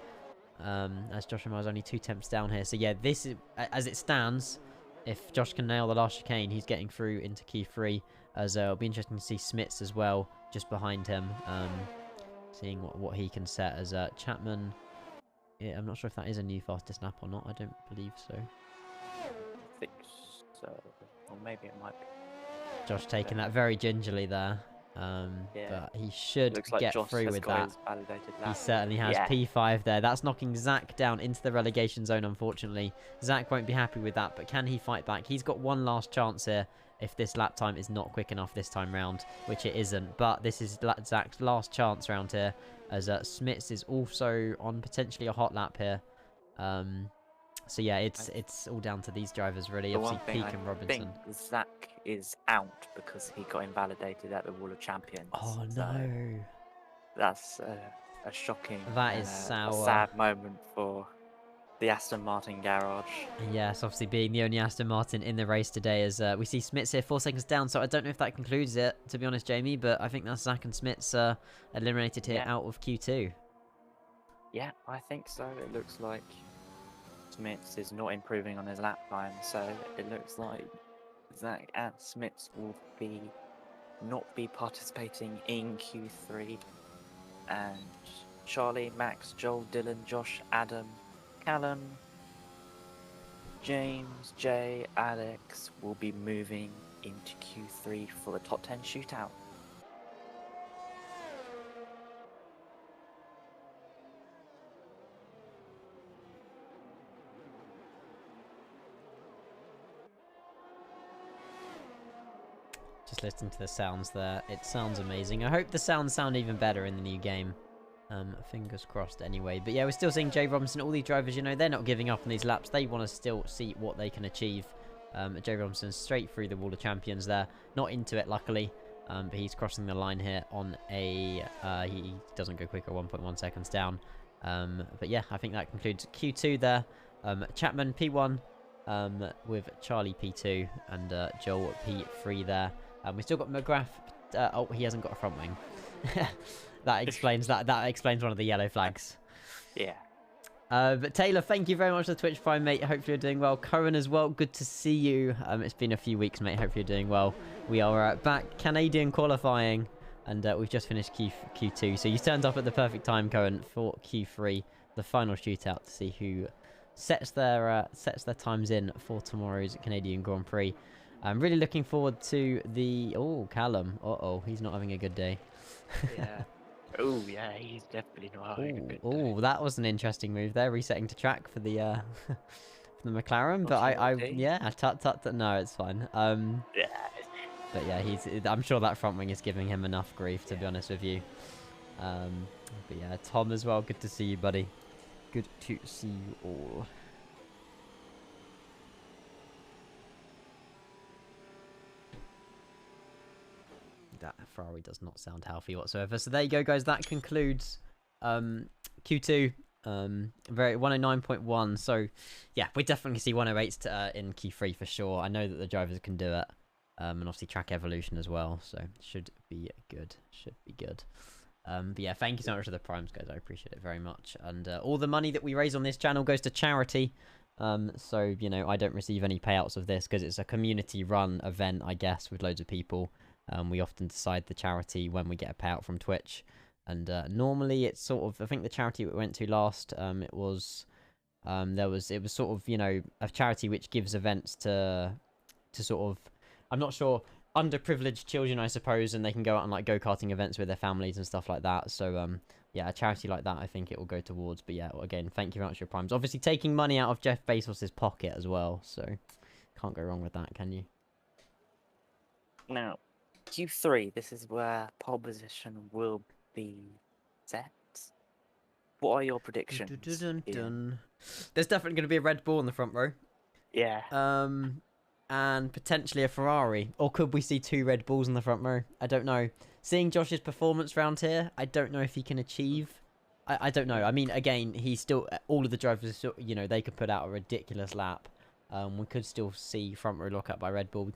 As Josh O'Mara's only 2 tenths down here. So yeah, this is as it stands. If Josh can nail the last chicane, he's getting through into Q3. As it'll be interesting to see Smits as well, just behind him, seeing what he can set. As Chapman, yeah, I'm not sure if that is a new fastest lap or not. I don't believe so. I think so, or maybe it might be. Josh taking that very gingerly there. But he should get through with that. He certainly has. P5 there. That's knocking Zach down into the relegation zone, unfortunately. Zach won't be happy with that, but can he fight back? He's got one last chance here if this lap time is not quick enough this time round, which it isn't. But this is Zach's last chance round here, as Smits is also on potentially a hot lap here. So yeah, it's all down to these drivers really. Obviously, Peak and Robinson. I think Zach is out because he got invalidated at the Wall of Champions. Oh no! That's a shocking. That is sour. A sad moment for the Aston Martin garage. Yes, obviously being the only Aston Martin in the race today, as we see Smits here 4 seconds down. So I don't know if that concludes it, to be honest, Jamie. But I think that's Zach and Smits eliminated here out of Q2. Yeah, I think so. It looks like Smits is not improving on his lap time, so it looks like Zach and Smits will not be participating in Q3, and Charlie, Max, Joel, Dylan, Josh, Adam, Callum, James, Jay, Alex will be moving into Q3 for the top 10 shootout. Just listening to the sounds there, it sounds amazing. I hope the sounds sound even better in the new game. Fingers crossed anyway. But yeah, we're still seeing Jay Robinson. All these drivers, you know, they're not giving up on these laps. They want to still see what they can achieve. Jay Robinson straight through the wall of champions there. Not into it, luckily. But he's crossing the line here on a... he doesn't go quicker, 1.1 seconds down. But yeah, I think that concludes Q2 there. Chapman P1 with Charlie P2 and Joel P3 there. We've still got McGrath. Oh, he hasn't got a front wing. That explains that. That explains one of the yellow flags. Yeah. But Taylor, thank you very much for the Twitch Prime, mate. Hopefully you're doing well. Curran as well. Good to see you. It's been a few weeks, mate. Hopefully you're doing well. We are back Canadian qualifying, and we've just finished Q2. So you turned up at the perfect time, Curran, for Q3, the final shootout, to see who sets their times in for tomorrow's Canadian Grand Prix. I'm really looking forward to the... Oh, Callum. Uh-oh, he's not having a good day. Yeah. Oh, yeah, he's definitely not having a good day. Oh, that was an interesting move there, resetting to track for the for the McLaren. But yeah, no, it's fine. Yeah. But yeah, I'm sure that front wing is giving him enough grief, to be honest with you. But yeah, Tom as well. Good to see you, buddy. Good to see you all. That Ferrari does not sound healthy whatsoever. So there you go, guys. That concludes Q2. Very 109.1. So yeah, we definitely see 108s in Q3 for sure. I know that the drivers can do it. And obviously track evolution as well. So should be good. Should be good. But yeah, thank you so much for the primes, guys. I appreciate it very much. And all the money that we raise on this channel goes to charity. So, you know, I don't receive any payouts of this because it's a community run event, I guess, with loads of people. We often decide the charity when we get a payout from Twitch. And normally it's sort of, I think the charity we went to last, it was sort of, you know, a charity which gives events to sort of, I'm not sure, underprivileged children, I suppose, and they can go out on like go-karting events with their families and stuff like that. So yeah, a charity like that, I think it will go towards. But yeah, again, thank you very much for your primes. Obviously taking money out of Jeff Bezos's pocket as well, so can't go wrong with that, can you? Now, Q3, this is where pole position will be set. What are your predictions? There's definitely going to be a Red Bull in the front row. Yeah. And potentially a Ferrari. Or could we see 2 Red Bulls in the front row? I don't know. Seeing Josh's performance round here, I don't know if he can achieve. I don't know. I mean, again, he's still... All of the drivers, you know, they could put out a ridiculous lap. We could still see front row lockup by Red Bull.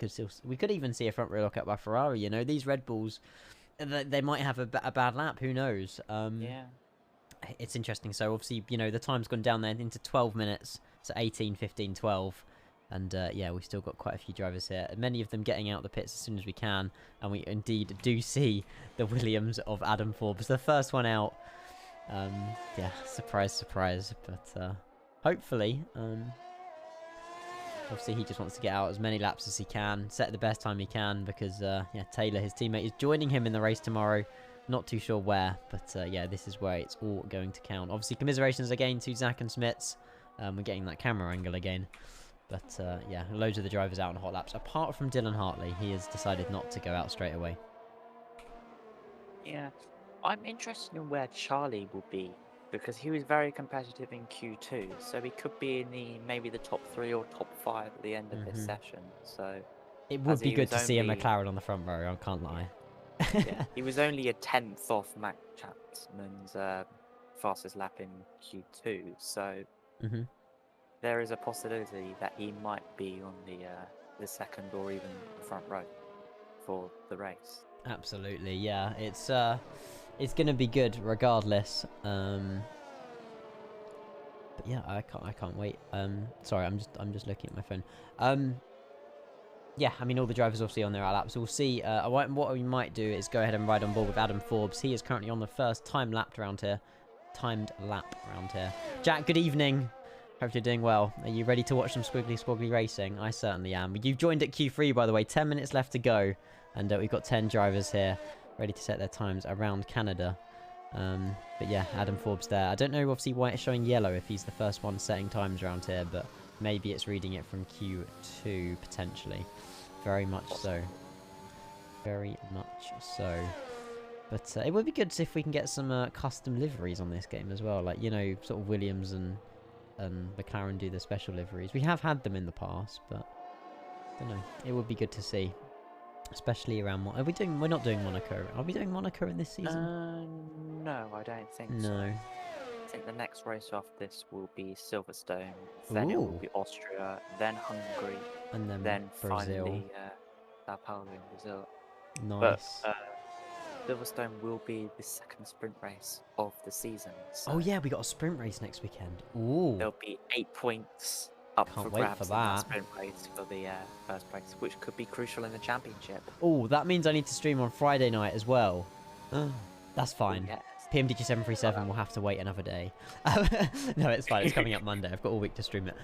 We could even see a front row lockup by Ferrari. You know, these Red Bulls, they might have a bad lap. Who knows? Yeah. It's interesting. So obviously, you know, the time's gone down there into 12 minutes. So 18, 15, 12. And yeah, we've still got quite a few drivers here. Many of them getting out the pits as soon as we can. And we indeed do see the Williams of Adam Forbes. The first one out. Yeah, surprise, surprise. But hopefully... Obviously, he just wants to get out as many laps as he can, set the best time he can, because, yeah, Taylor, his teammate, is joining him in the race tomorrow. Not too sure where, but, yeah, this is where it's all going to count. Obviously, commiserations again to Zach and Smits. We're getting that camera angle again. But, yeah, loads of the drivers out on hot laps. Apart from Dylan Hartley, he has decided not to go out straight away. Yeah. I'm interested in where Charlie will be, because he was very competitive in Q2, so he could be in maybe the top 3 or top 5 at the end of this session. So it would be good to see a McLaren on the front row, I can't lie. Yeah, he was only a 10th off Max Chapman's fastest lap in Q2, so there is a possibility that he might be on the second or even the front row for the race. Absolutely, yeah. It's gonna be good regardless. But yeah, I can't wait. Sorry, I'm just looking at my phone. Yeah, I mean, all the drivers obviously on their laps. We'll see. What we might do is go ahead and ride on board with Adam Forbes. He is currently on the first timed lap around here. Jack, good evening. Hope you're doing well. Are you ready to watch some squiggly racing? I certainly am. You've joined at Q3, by the way. 10 minutes left to go. And we've got 10 drivers here ready to set their times around Canada. But yeah, Adam Forbes there. I don't know, obviously, why it's showing yellow if he's the first one setting times around here, but maybe it's reading it from Q2, potentially. Very much so. Very much so. But it would be good if we can get some custom liveries on this game as well. Like, you know, sort of Williams and McLaren do the special liveries. We have had them in the past, but I don't know. It would be good to see. Especially around... We're not doing Monaco. Are we doing Monaco in this season? No, I don't think so. No. I think the next race after this will be Silverstone, then it will be Austria, then Hungary, and then Brazil. Finally Sao Paulo in Brazil. Nice. But Silverstone will be the second sprint race of the season. So oh yeah, we got a sprint race next weekend. Ooh. There'll be 8 points up Can't for wait grabs for in that. that sprint race for the first place, which could be crucial in the championship. Oh, that means I need to stream on Friday night as well. That's fine. Yes. PMDG737 will have to wait another day. No, it's fine. It's coming up Monday. I've got all week to stream it.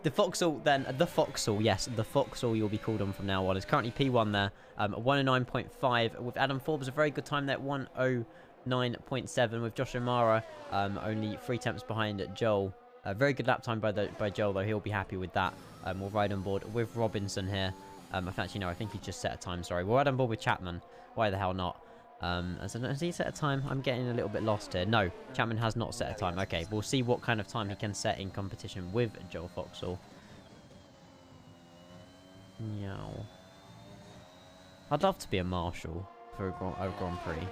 The Foxhall, then. The Foxhall, yes. The Foxhall you'll be called on from now on. It's currently P1 there. 109.5 with Adam Forbes. A very good time there. 109.7 with Josh O'Mara. Only 3 tenths behind Joel. A very good lap time by Joel, though. He'll be happy with that. We'll ride on board with Robinson here. Actually, no, I think he just set a time. Sorry. We'll ride on board with Chapman. Why the hell not? Has he set a time? I'm getting a little bit lost here. No, Chapman has not set a time. Okay, we'll see what kind of time he can set in competition with Joel Foxhall. Meow. I'd love to be a marshal for a Grand Prix.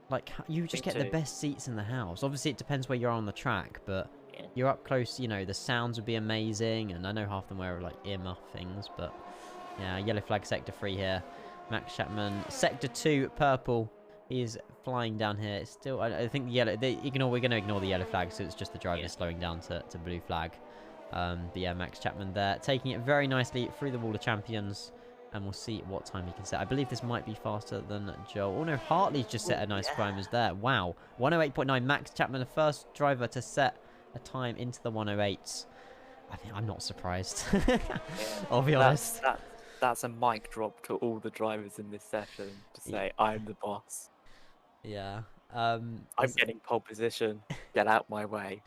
Like, you just get the best seats in the house. Obviously, it depends where you're on the track, but you're up close, you know, the sounds would be amazing. And I know half them wear, like, earmuff things, but yeah, yellow flag sector 3 here. Max Chapman, sector 2, purple. He is flying down here. It's still, I think the yellow. We're going to ignore the yellow flag, so it's just the driver slowing down to blue flag. But yeah, Max Chapman there, taking it very nicely through the wall of champions, and we'll see what time he can set. I believe this might be faster than Joel. Oh no, Hartley's just set a nice climbers there. Wow, 108.9. Max Chapman, the first driver to set a time into the 108s. I think I'm not surprised. I'll be honest. That's a mic drop to all the drivers in this session to say, I'm the boss. Yeah. I'm getting pole position. Get out my way.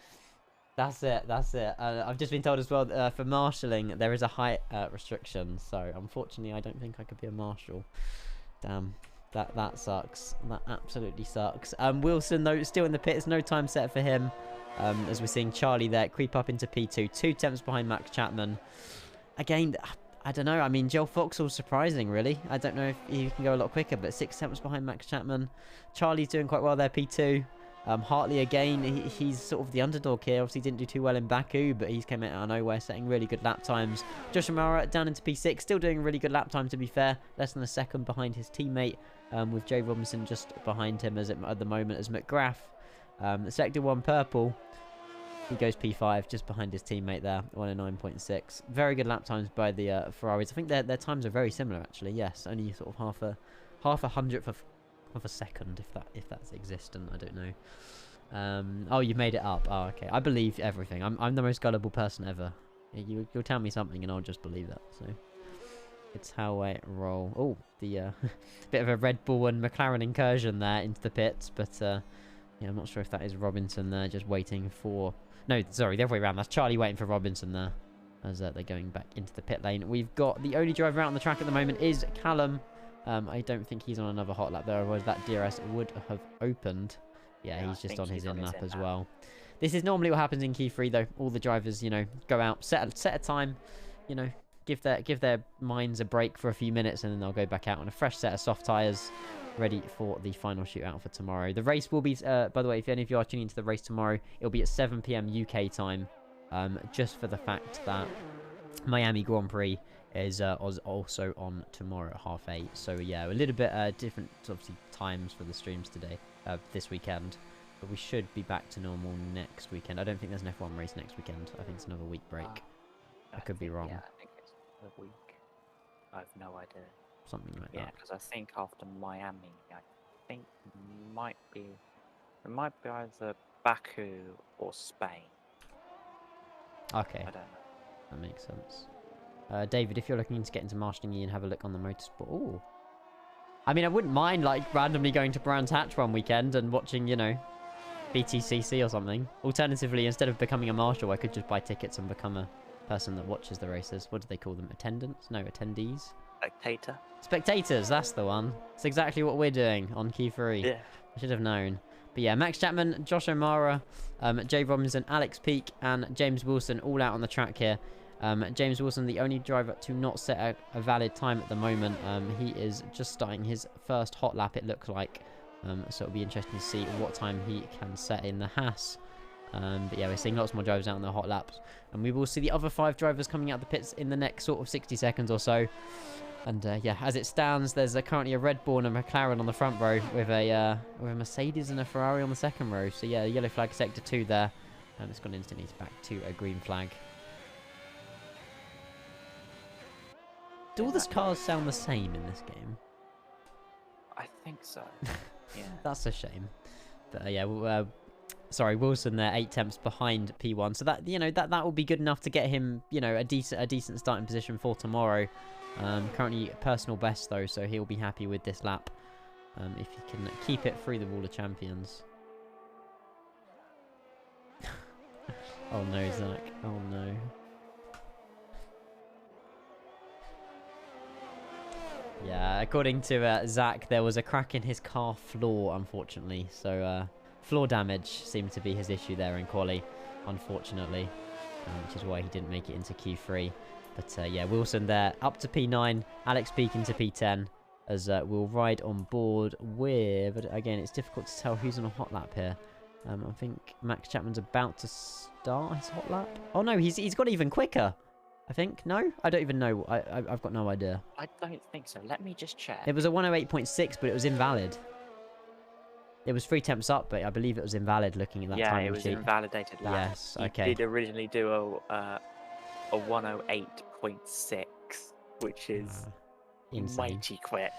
That's it. I've just been told as well, for marshalling, there is a height restriction. So, unfortunately, I don't think I could be a marshal. Damn. That sucks. That absolutely sucks. Wilson, though, still in the pits. No time set for him. As we're seeing Charlie there creep up into P2. 2 tenths behind Max Chapman. Again... I don't know. I mean, Joel Foxhall's surprising, really. I don't know if he can go a lot quicker, but 6 tenths behind Max Chapman. Charlie's doing quite well there, P2. Hartley, again, he's sort of the underdog here. Obviously, didn't do too well in Baku, but he's came out of nowhere, setting really good lap times. Josh O'Mara down into P6, still doing a really good lap time, to be fair. Less than a second behind his teammate, with Jay Robinson just behind him at the moment as McGrath. The Sector 1 purple. He goes P5 just behind his teammate there, 109.6. Very good lap times by the Ferraris. I think their times are very similar, actually. Yes, only sort of half a hundredth of a second, if that's existent. I don't know. Oh, you made it up. Oh, okay. I believe everything. I'm the most gullible person ever. You'll tell me something and I'll just believe that. So it's how I roll. Oh, the bit of a Red Bull and McLaren incursion there into the pits, but yeah, I'm not sure if that is Robinson there, just waiting for. No, sorry, the other way around. That's Charlie waiting for Robinson there as they're going back into the pit lane. We've got the only driver out on the track at the moment is Callum. I don't think he's on another hot lap there, otherwise that DRS would have opened. Yeah, he's just on his in-lap as well. This is normally what happens in Q3, though. All the drivers, you know, go out, set a time, you know, give their minds a break for a few minutes, and then they'll go back out on a fresh set of soft tyres, ready for the final shootout for tomorrow. The race will be, by the way, if any of you are tuning into the race tomorrow, it'll be at 7 PM UK time. just for the fact that Miami Grand Prix is also on tomorrow at 8:30. So yeah, a little bit different, obviously, times for the streams today, this weekend. But we should be back to normal next weekend. I don't think there's an F1 race next weekend. I think it's another week break. I could be wrong. Yeah, I think it's a week. I have no idea. Something like that. Yeah, because I think after Miami, I think it might be either Baku or Spain. Okay. I don't know. That makes sense. David, if you're looking to get into marshalling and have a look on the motorsport... Ooh. I mean, I wouldn't mind, like, randomly going to Brands Hatch one weekend and watching, you know, BTCC or something. Alternatively, instead of becoming a marshal, I could just buy tickets and become a person that watches the races. What do they call them? Attendants? No, attendees? Spectator. Spectators, that's the one. It's exactly what we're doing on Q3. Yeah. I should have known. But yeah, Max Chapman, Josh O'Mara, Jay Robinson, Alex Peake, and James Wilson all out on the track here. James Wilson, the only driver to not set a valid time at the moment. He is just starting his first hot lap, it looks like. So it'll be interesting to see what time he can set in the Haas. But yeah, we're seeing lots more drivers out on the hot laps. And we will see the other 5 drivers coming out of the pits in the next sort of 60 seconds or so. And yeah, as it stands, there's currently a Red Bull and a McLaren on the front row with a Mercedes and a Ferrari on the second row. So yeah, yellow flag sector 2 there. And it's gone instantly back to a green flag. Do all the cars sound the same in this game? I think so. Yeah. That's a shame. But yeah, sorry, Wilson there, 8 tenths behind P1. So that, you know, that will be good enough to get him, you know, a decent starting position for tomorrow. Currently personal best though, so he'll be happy with this lap if he can keep it through the Wall of Champions. Oh no, Zach. Oh no. Yeah, according to Zach, there was a crack in his car floor, unfortunately. So floor damage seemed to be his issue there in quali, unfortunately, which is why he didn't make it into Q3. But yeah, Wilson there up to P9, Alex Peake into P10, as we'll ride on board with... But again, it's difficult to tell who's on a hot lap here. I think Max Chapman's about to start his hot lap. Oh no, he's got even quicker. I think. No? I don't even know. I've got no idea. I don't think so. Let me just check. It was a 108.6, but it was invalid. It was 3 temps up, but I believe it was invalid looking at that time sheet. Yeah, it was invalidated lap. Yes, okay. He did originally do a 108.6, which is mighty quick.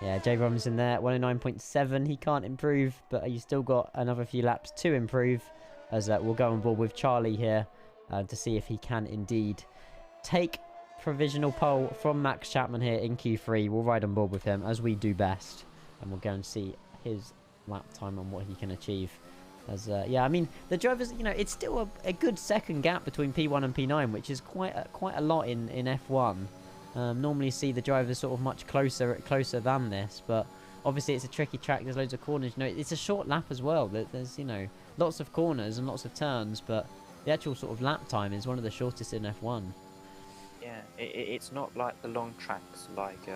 Yeah, Jay Robinson there, 109.7. He can't improve, but he's still got another few laps to improve, as we'll go on board with Charlie here to see if he can indeed take provisional pole from Max Chapman here in Q3. We'll ride on board with him as we do best, and we'll go and see his lap time and what he can achieve. As yeah, I mean, the drivers, you know, it's still a good second gap between P1 and P9, which is quite a lot in F1. Normally see the drivers sort of much closer than this, but obviously it's a tricky track. There's loads of corners. You know, it's a short lap as well. There's, you know, lots of corners and lots of turns, but the actual sort of lap time is one of the shortest in F1. Yeah, it's not like the long tracks like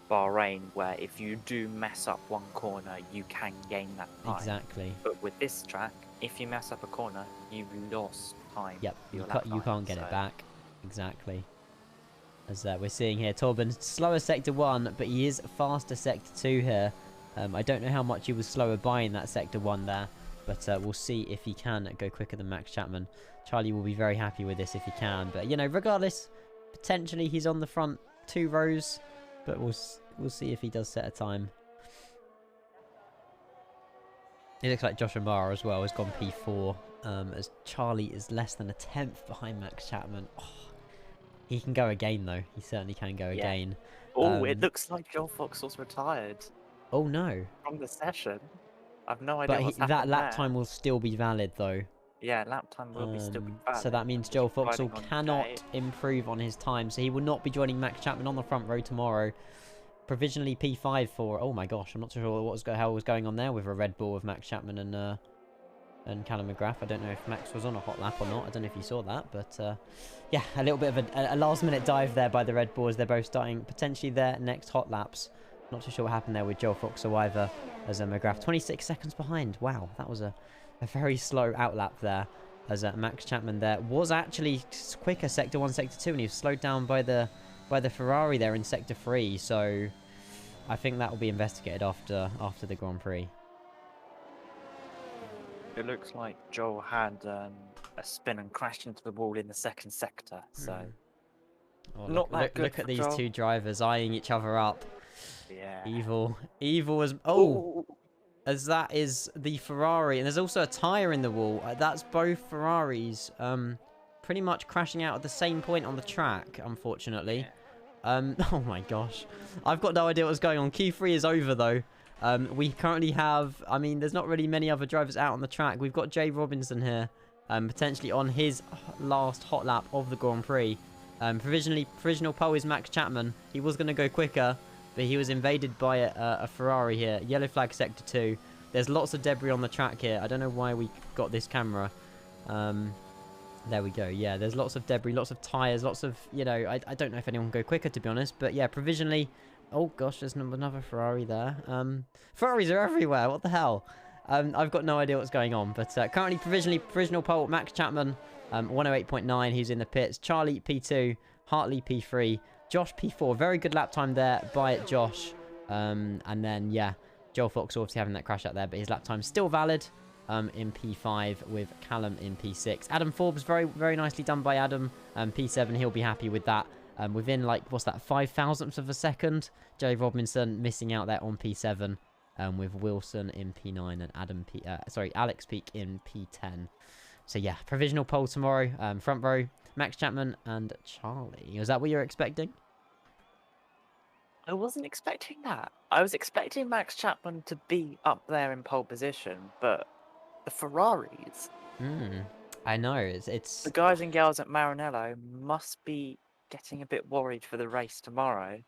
Bahrain, where if you do mess up one corner, you can gain that time. Exactly. But with this track, if you mess up a corner, you've lost time. Yep, you can't get it back. Exactly. As we're seeing here, Torben, slower Sector 1, but he is faster Sector 2 here. I don't know how much he was slower buying that Sector 1 there, but we'll see if he can go quicker than Max Chapman. Charlie will be very happy with this if he can, but, you know, regardless, potentially he's on the front 2 rows, but we'll see if he does set a time. It looks like Josh O'Mara as well has gone P4, as Charlie is less than a 10th behind Max Chapman. Oh, he can go again, though. He certainly can go again. Oh, it looks like Joel Fox was retired. Oh, no. From the session. I've no idea what's that happened lap there. time will still be valid, though. Yeah, lap time will still be valid. So that means Joel Foxall cannot improve on his time. So he will not be joining Max Chapman on the front row tomorrow. Provisionally P5 for... Oh, my gosh. I'm not too sure how it was going on there with a Red Bull with Max Chapman and Callum McGrath. I don't know if Max was on a hot lap or not. I don't know if you saw that, but yeah, a little bit of a last-minute dive there by the Red Bull as they're both starting potentially their next hot laps. Not too sure what happened there with Joel Foxall either, as McGrath 26 seconds behind. Wow, that was a very slow outlap there. as Max Chapman there was actually quicker sector 1, sector 2, and he was slowed down by the Ferrari there in sector 3. So I think that will be investigated after the Grand Prix. It looks like Joel had a spin and crashed into the wall in the second sector, so Oh, not that good look at for these Joel. two drivers eyeing each other up. Yeah. Evil as as that is the Ferrari, and there's also a tire in the wall. That's both Ferraris pretty much crashing out at the same point on the track, unfortunately. Yeah. Oh my gosh, I've got no idea what's going on. Q3 is over though. We currently have, I mean, there's not really many other drivers out on the track. We've got Jay Robinson here, potentially on his last hot lap of the Grand Prix. Provisional pole is Max Chapman. He was going to go quicker, but he was invaded by a Ferrari here. Yellow flag sector 2. There's lots of debris on the track here. I don't know why we got this camera. There we go. Yeah, there's lots of debris, lots of tyres, lots of, you know, I don't know if anyone can go quicker, to be honest. But yeah, provisionally... Oh gosh, there's another Ferrari there. Ferraris are everywhere. What the hell? I've got no idea what's going on. But currently, provisional pole, Max Chapman, 108.9. He's in the pits. Charlie P2, Hartley P3, Josh P4. Very good lap time there by Josh. And then, yeah, Joel Fox obviously having that crash out there, but his lap time's still valid in P5 with Callum in P6. Adam Forbes, very, very nicely done by Adam. P7, he'll be happy with that. Within, like, what's that, 5,000ths of a second? Jay Robinson missing out there on P7 with Wilson in P9 and Alex Peak in P10. So, yeah, provisional pole tomorrow. Front row, Max Chapman and Charlie. Was that what you were expecting? I wasn't expecting that. I was expecting Max Chapman to be up there in pole position, but the Ferraris... I know, it's... The guys and girls at Maranello must be getting a bit worried for the race tomorrow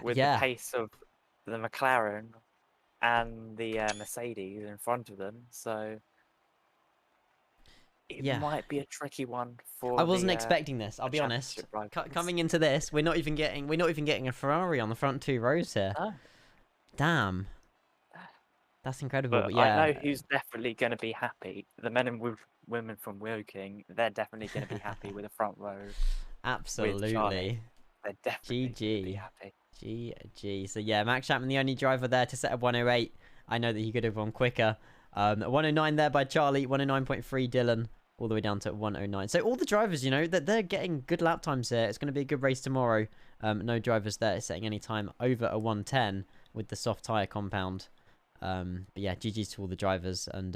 with the pace of the McLaren and the Mercedes in front of them, so it might be a tricky one for I wasn't expecting this, I'll be honest. Coming into this, we're not even getting a Ferrari on the front 2 rows here. Oh. Damn. That's incredible, but yeah. I know who's definitely going to be happy. The men and women from Woking, they're definitely going to be happy with the front row. Absolutely. They're definitely going to be happy. GG. So yeah, Max Chapman, the only driver there to set a 108. I know that he could have gone quicker. 109 there by Charlie, 109.3 Dylan, all the way down to 109. So all the drivers, you know, that they're getting good lap times here. It's going to be a good race tomorrow. No drivers there setting any time over a 110 with the soft tyre compound. But yeah, GG's to all the drivers, and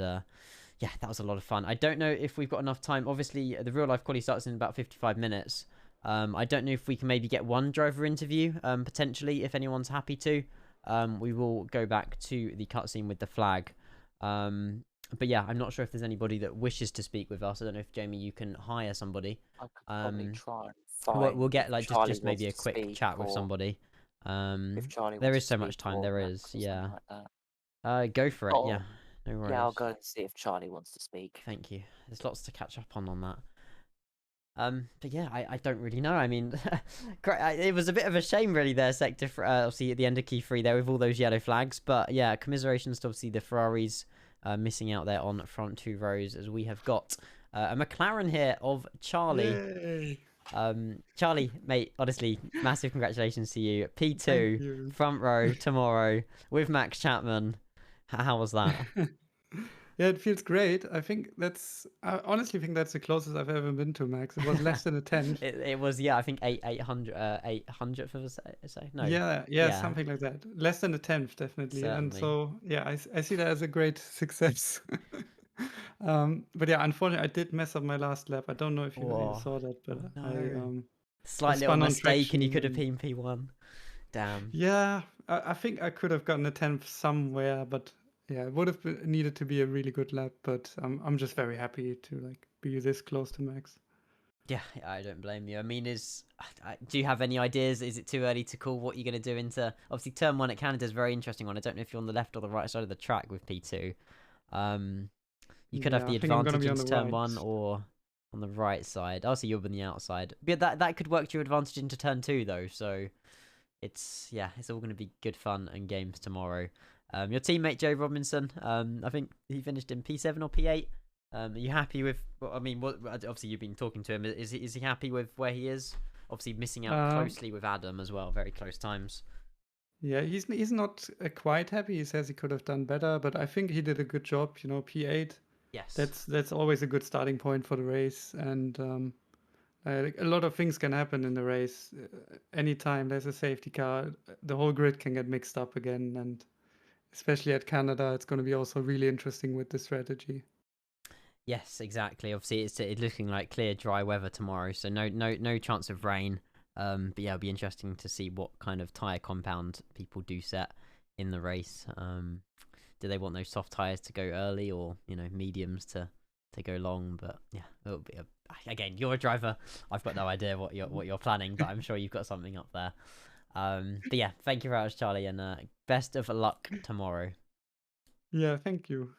yeah, that was a lot of fun. I don't know if we've got enough time. Obviously, the real life quali starts in about 55 minutes. I don't know if we can maybe get one driver interview, potentially, if anyone's happy to. We will go back to the cutscene with the flag. But yeah, I'm not sure if there's anybody that wishes to speak with us. I don't know if, Jamie, you can hire somebody. I could probably try and find we'll get like just maybe a quick chat with somebody. There is so much time. There is, yeah. Like go for it, yeah. No worries. Yeah, I'll go and see if Charlie wants to speak. Thank you. There's lots to catch up on that. But yeah, I don't really know. I mean, it was a bit of a shame, really, there, sector, obviously, at the end of key 3 there with all those yellow flags. But yeah, commiserations to obviously the Ferraris missing out there on front 2 rows, as we have got a McLaren here of Charlie. Yay. Charlie, mate, honestly, massive congratulations to you. P2, front row tomorrow with Max Chapman. How was that? Yeah, it feels great. I honestly think that's the closest I've ever been to Max. It was less than a 10th. It was, yeah, I think 800th of a say. No. Yeah, something like that. Less than a 10th, definitely. Certainly. And so, yeah, I see that as a great success. But yeah, unfortunately, I did mess up my last lap. I don't know if you saw that, but I slight little mistake, and you could have been P1. Damn. Yeah, I think I could have gotten a 10th somewhere, but yeah, it would have needed to be a really good lap. But I'm just very happy to be this close to Max. Yeah, I don't blame you. I mean, do you have any ideas? Is it too early to call what you're going to do into... Obviously, turn 1 at Canada is a very interesting one. I don't know if you're on the left or the right side of the track with P2. You could have the advantage into turn 1 or on the right side. Oh, so you're on the outside. But yeah, that could work to your advantage into turn 2, though. So it's all going to be good fun and games tomorrow. Your teammate, Joe Robinson, I think he finished in P7 or P8. Are you happy with? I mean, what? Obviously, you've been talking to him. Is he happy with where he is? Obviously, missing out closely with Adam as well. Very close times. Yeah, he's not quite happy. He says he could have done better, but I think he did a good job. You know, P8. Yes. That's always a good starting point for the race, and a lot of things can happen in the race. Anytime there's a safety car, the whole grid can get mixed up again, and especially at Canada, it's going to be also really interesting with the strategy. Yes, exactly. Obviously, it's looking like clear, dry weather tomorrow, so no chance of rain. But yeah, it'll be interesting to see what kind of tire compound people do set in the race. Do they want those soft tires to go early, or mediums to go long? But yeah, it'll be again, you're a driver. I've got no idea what you're planning, but I'm sure you've got something up there. But yeah, thank you very much, Charlie, and best of luck tomorrow. Yeah, thank you.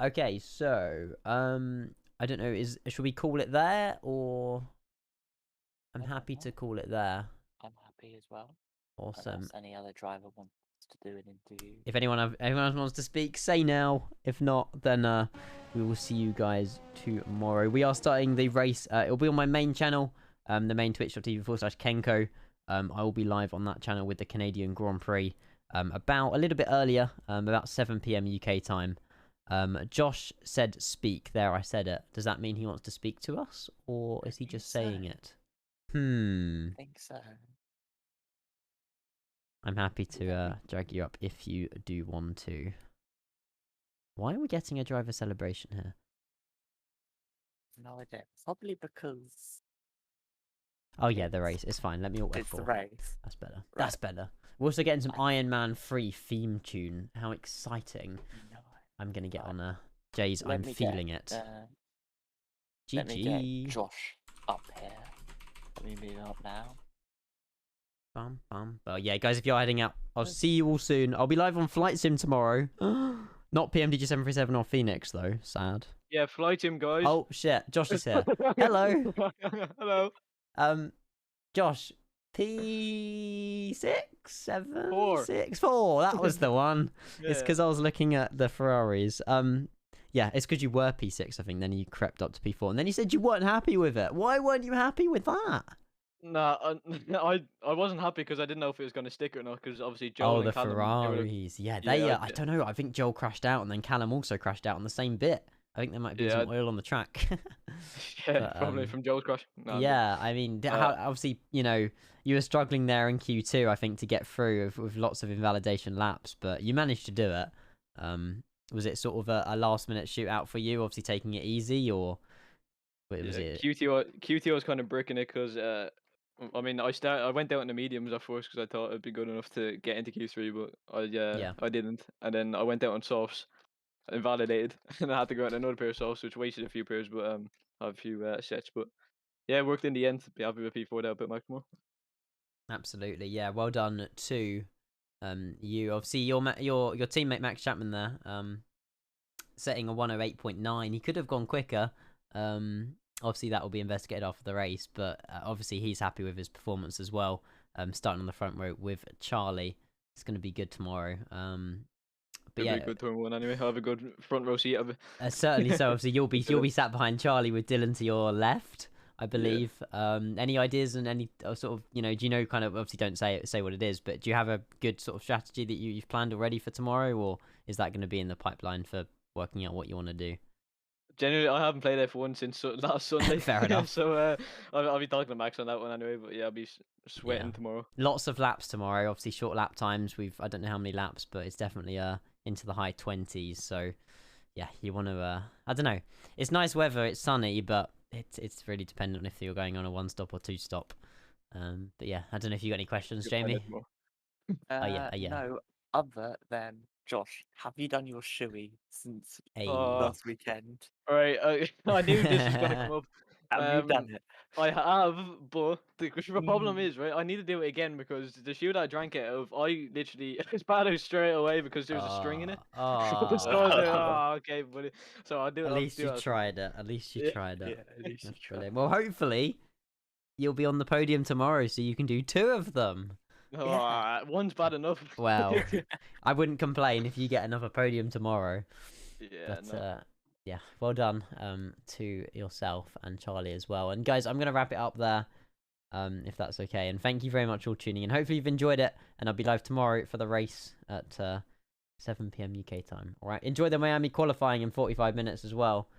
Okay, so I don't know. Should we call it there, or I'm happy to call it there. I'm happy as well. Awesome. Unless any other driver wants to do an interview. If anyone wants to speak, say now. If not, then we will see you guys tomorrow. We are starting the race. It'll be on my main channel, the main twitch.tv/Kenco. I will be live on that channel with the Canadian Grand Prix about a little bit earlier, about 7 p.m. UK time. Josh said speak. There, I said it. Does that mean he wants to speak to us, or is he just saying it? I think so. I'm happy to drag you up if you do want to. Why are we getting a driver celebration here? No idea. Probably because... Oh yeah, the race. It's fine. Let me alt F4. It's the race. That's better. Right. That's better. We're also getting some Iron Man 3 theme tune. How exciting. No. I'm going to get on Jay's I'm Feeling It. Let me get Josh up here. Let me move up now. Bum, bum. Well, yeah, guys, if you're heading out, I'll see you all soon. I'll be live on Flight Sim tomorrow. Not PMDG737 or Phoenix, though. Sad. Yeah, Flight Sim, guys. Oh, shit. Josh is here. Hello. Hello. Josh, P6, 7, 4. 6, 4. That was the one. Yeah. It's because I was looking at the Ferraris. Yeah, it's because you were P6, I think. Then you crept up to P4, and then you said you weren't happy with it. Why weren't you happy with that? Nah, I wasn't happy because I didn't know if it was going to stick or not. Because obviously Joel and Callum, Ferraris. Yeah, they. I don't know. I think Joel crashed out, and then Callum also crashed out on the same bit. I think there might be some oil on the track. Yeah, but, probably from Joel's crash. No, yeah, I mean, obviously, you were struggling there in Q2, I think, to get through with lots of invalidation laps, but you managed to do it. Was it sort of a last-minute shootout for you, obviously taking it easy, or was it? QT was kind of bricking it because, I mean, I went out in the mediums at first because I thought it'd be good enough to get into Q3, but I didn't, and then I went out on softs. Invalidated, and I had to go out another pair of softs, which wasted a few pairs, but I have a few sets. But yeah, it worked in the end. Be happy with P4 there a bit much more. Absolutely, yeah. Well done to you. Obviously, your teammate Max Chapman there, setting a 108.9. He could have gone quicker. Obviously that will be investigated after the race, but obviously he's happy with his performance as well. Starting on the front row with Charlie, it's going to be good tomorrow. But It'll be a good turn one anyway. I'll have a good front row seat of it. Certainly so. Obviously, you'll be sat behind Charlie with Dylan to your left, I believe. Yeah. Any ideas and any sort of do you know kind of obviously don't say what it is, but do you have a good sort of strategy that you've planned already for tomorrow, or is that going to be in the pipeline for working out what you want to do? Generally, I haven't played F1 since last Sunday. Fair enough. So I'll be talking to Max on that one anyway. But yeah, I'll be sweating tomorrow. Lots of laps tomorrow. Obviously, short lap times. I don't know how many laps, but it's definitely into the high 20s. So yeah, you want to. I don't know. It's nice weather. It's sunny, but it's really dependent on if you're going on a 1-stop or 2-stop. But yeah, I don't know if you got any questions, Jamie. Yeah. No, other than Josh, have you done your shoey since last weekend? All right, I knew this was going to come up. Have you done it? I have, but the problem is, right, I need to do it again because the shoe that I drank out of, I literally spat out straight away because there was a string in it. So I was like, okay, buddy. So I'll do it. At least you tried it. At least you tried it. Yeah, at least you tried. Well, hopefully, you'll be on the podium tomorrow so you can do 2 of them. One's bad enough. Well, I wouldn't complain if you get another podium tomorrow. Yeah, but yeah, well done to yourself and Charlie as well. And guys, I'm gonna wrap it up there, if that's okay. And thank you very much all tuning in. Hopefully you've enjoyed it, and I'll be live tomorrow for the race at 7 p.m. UK time. All right, enjoy the Miami qualifying in 45 minutes as well.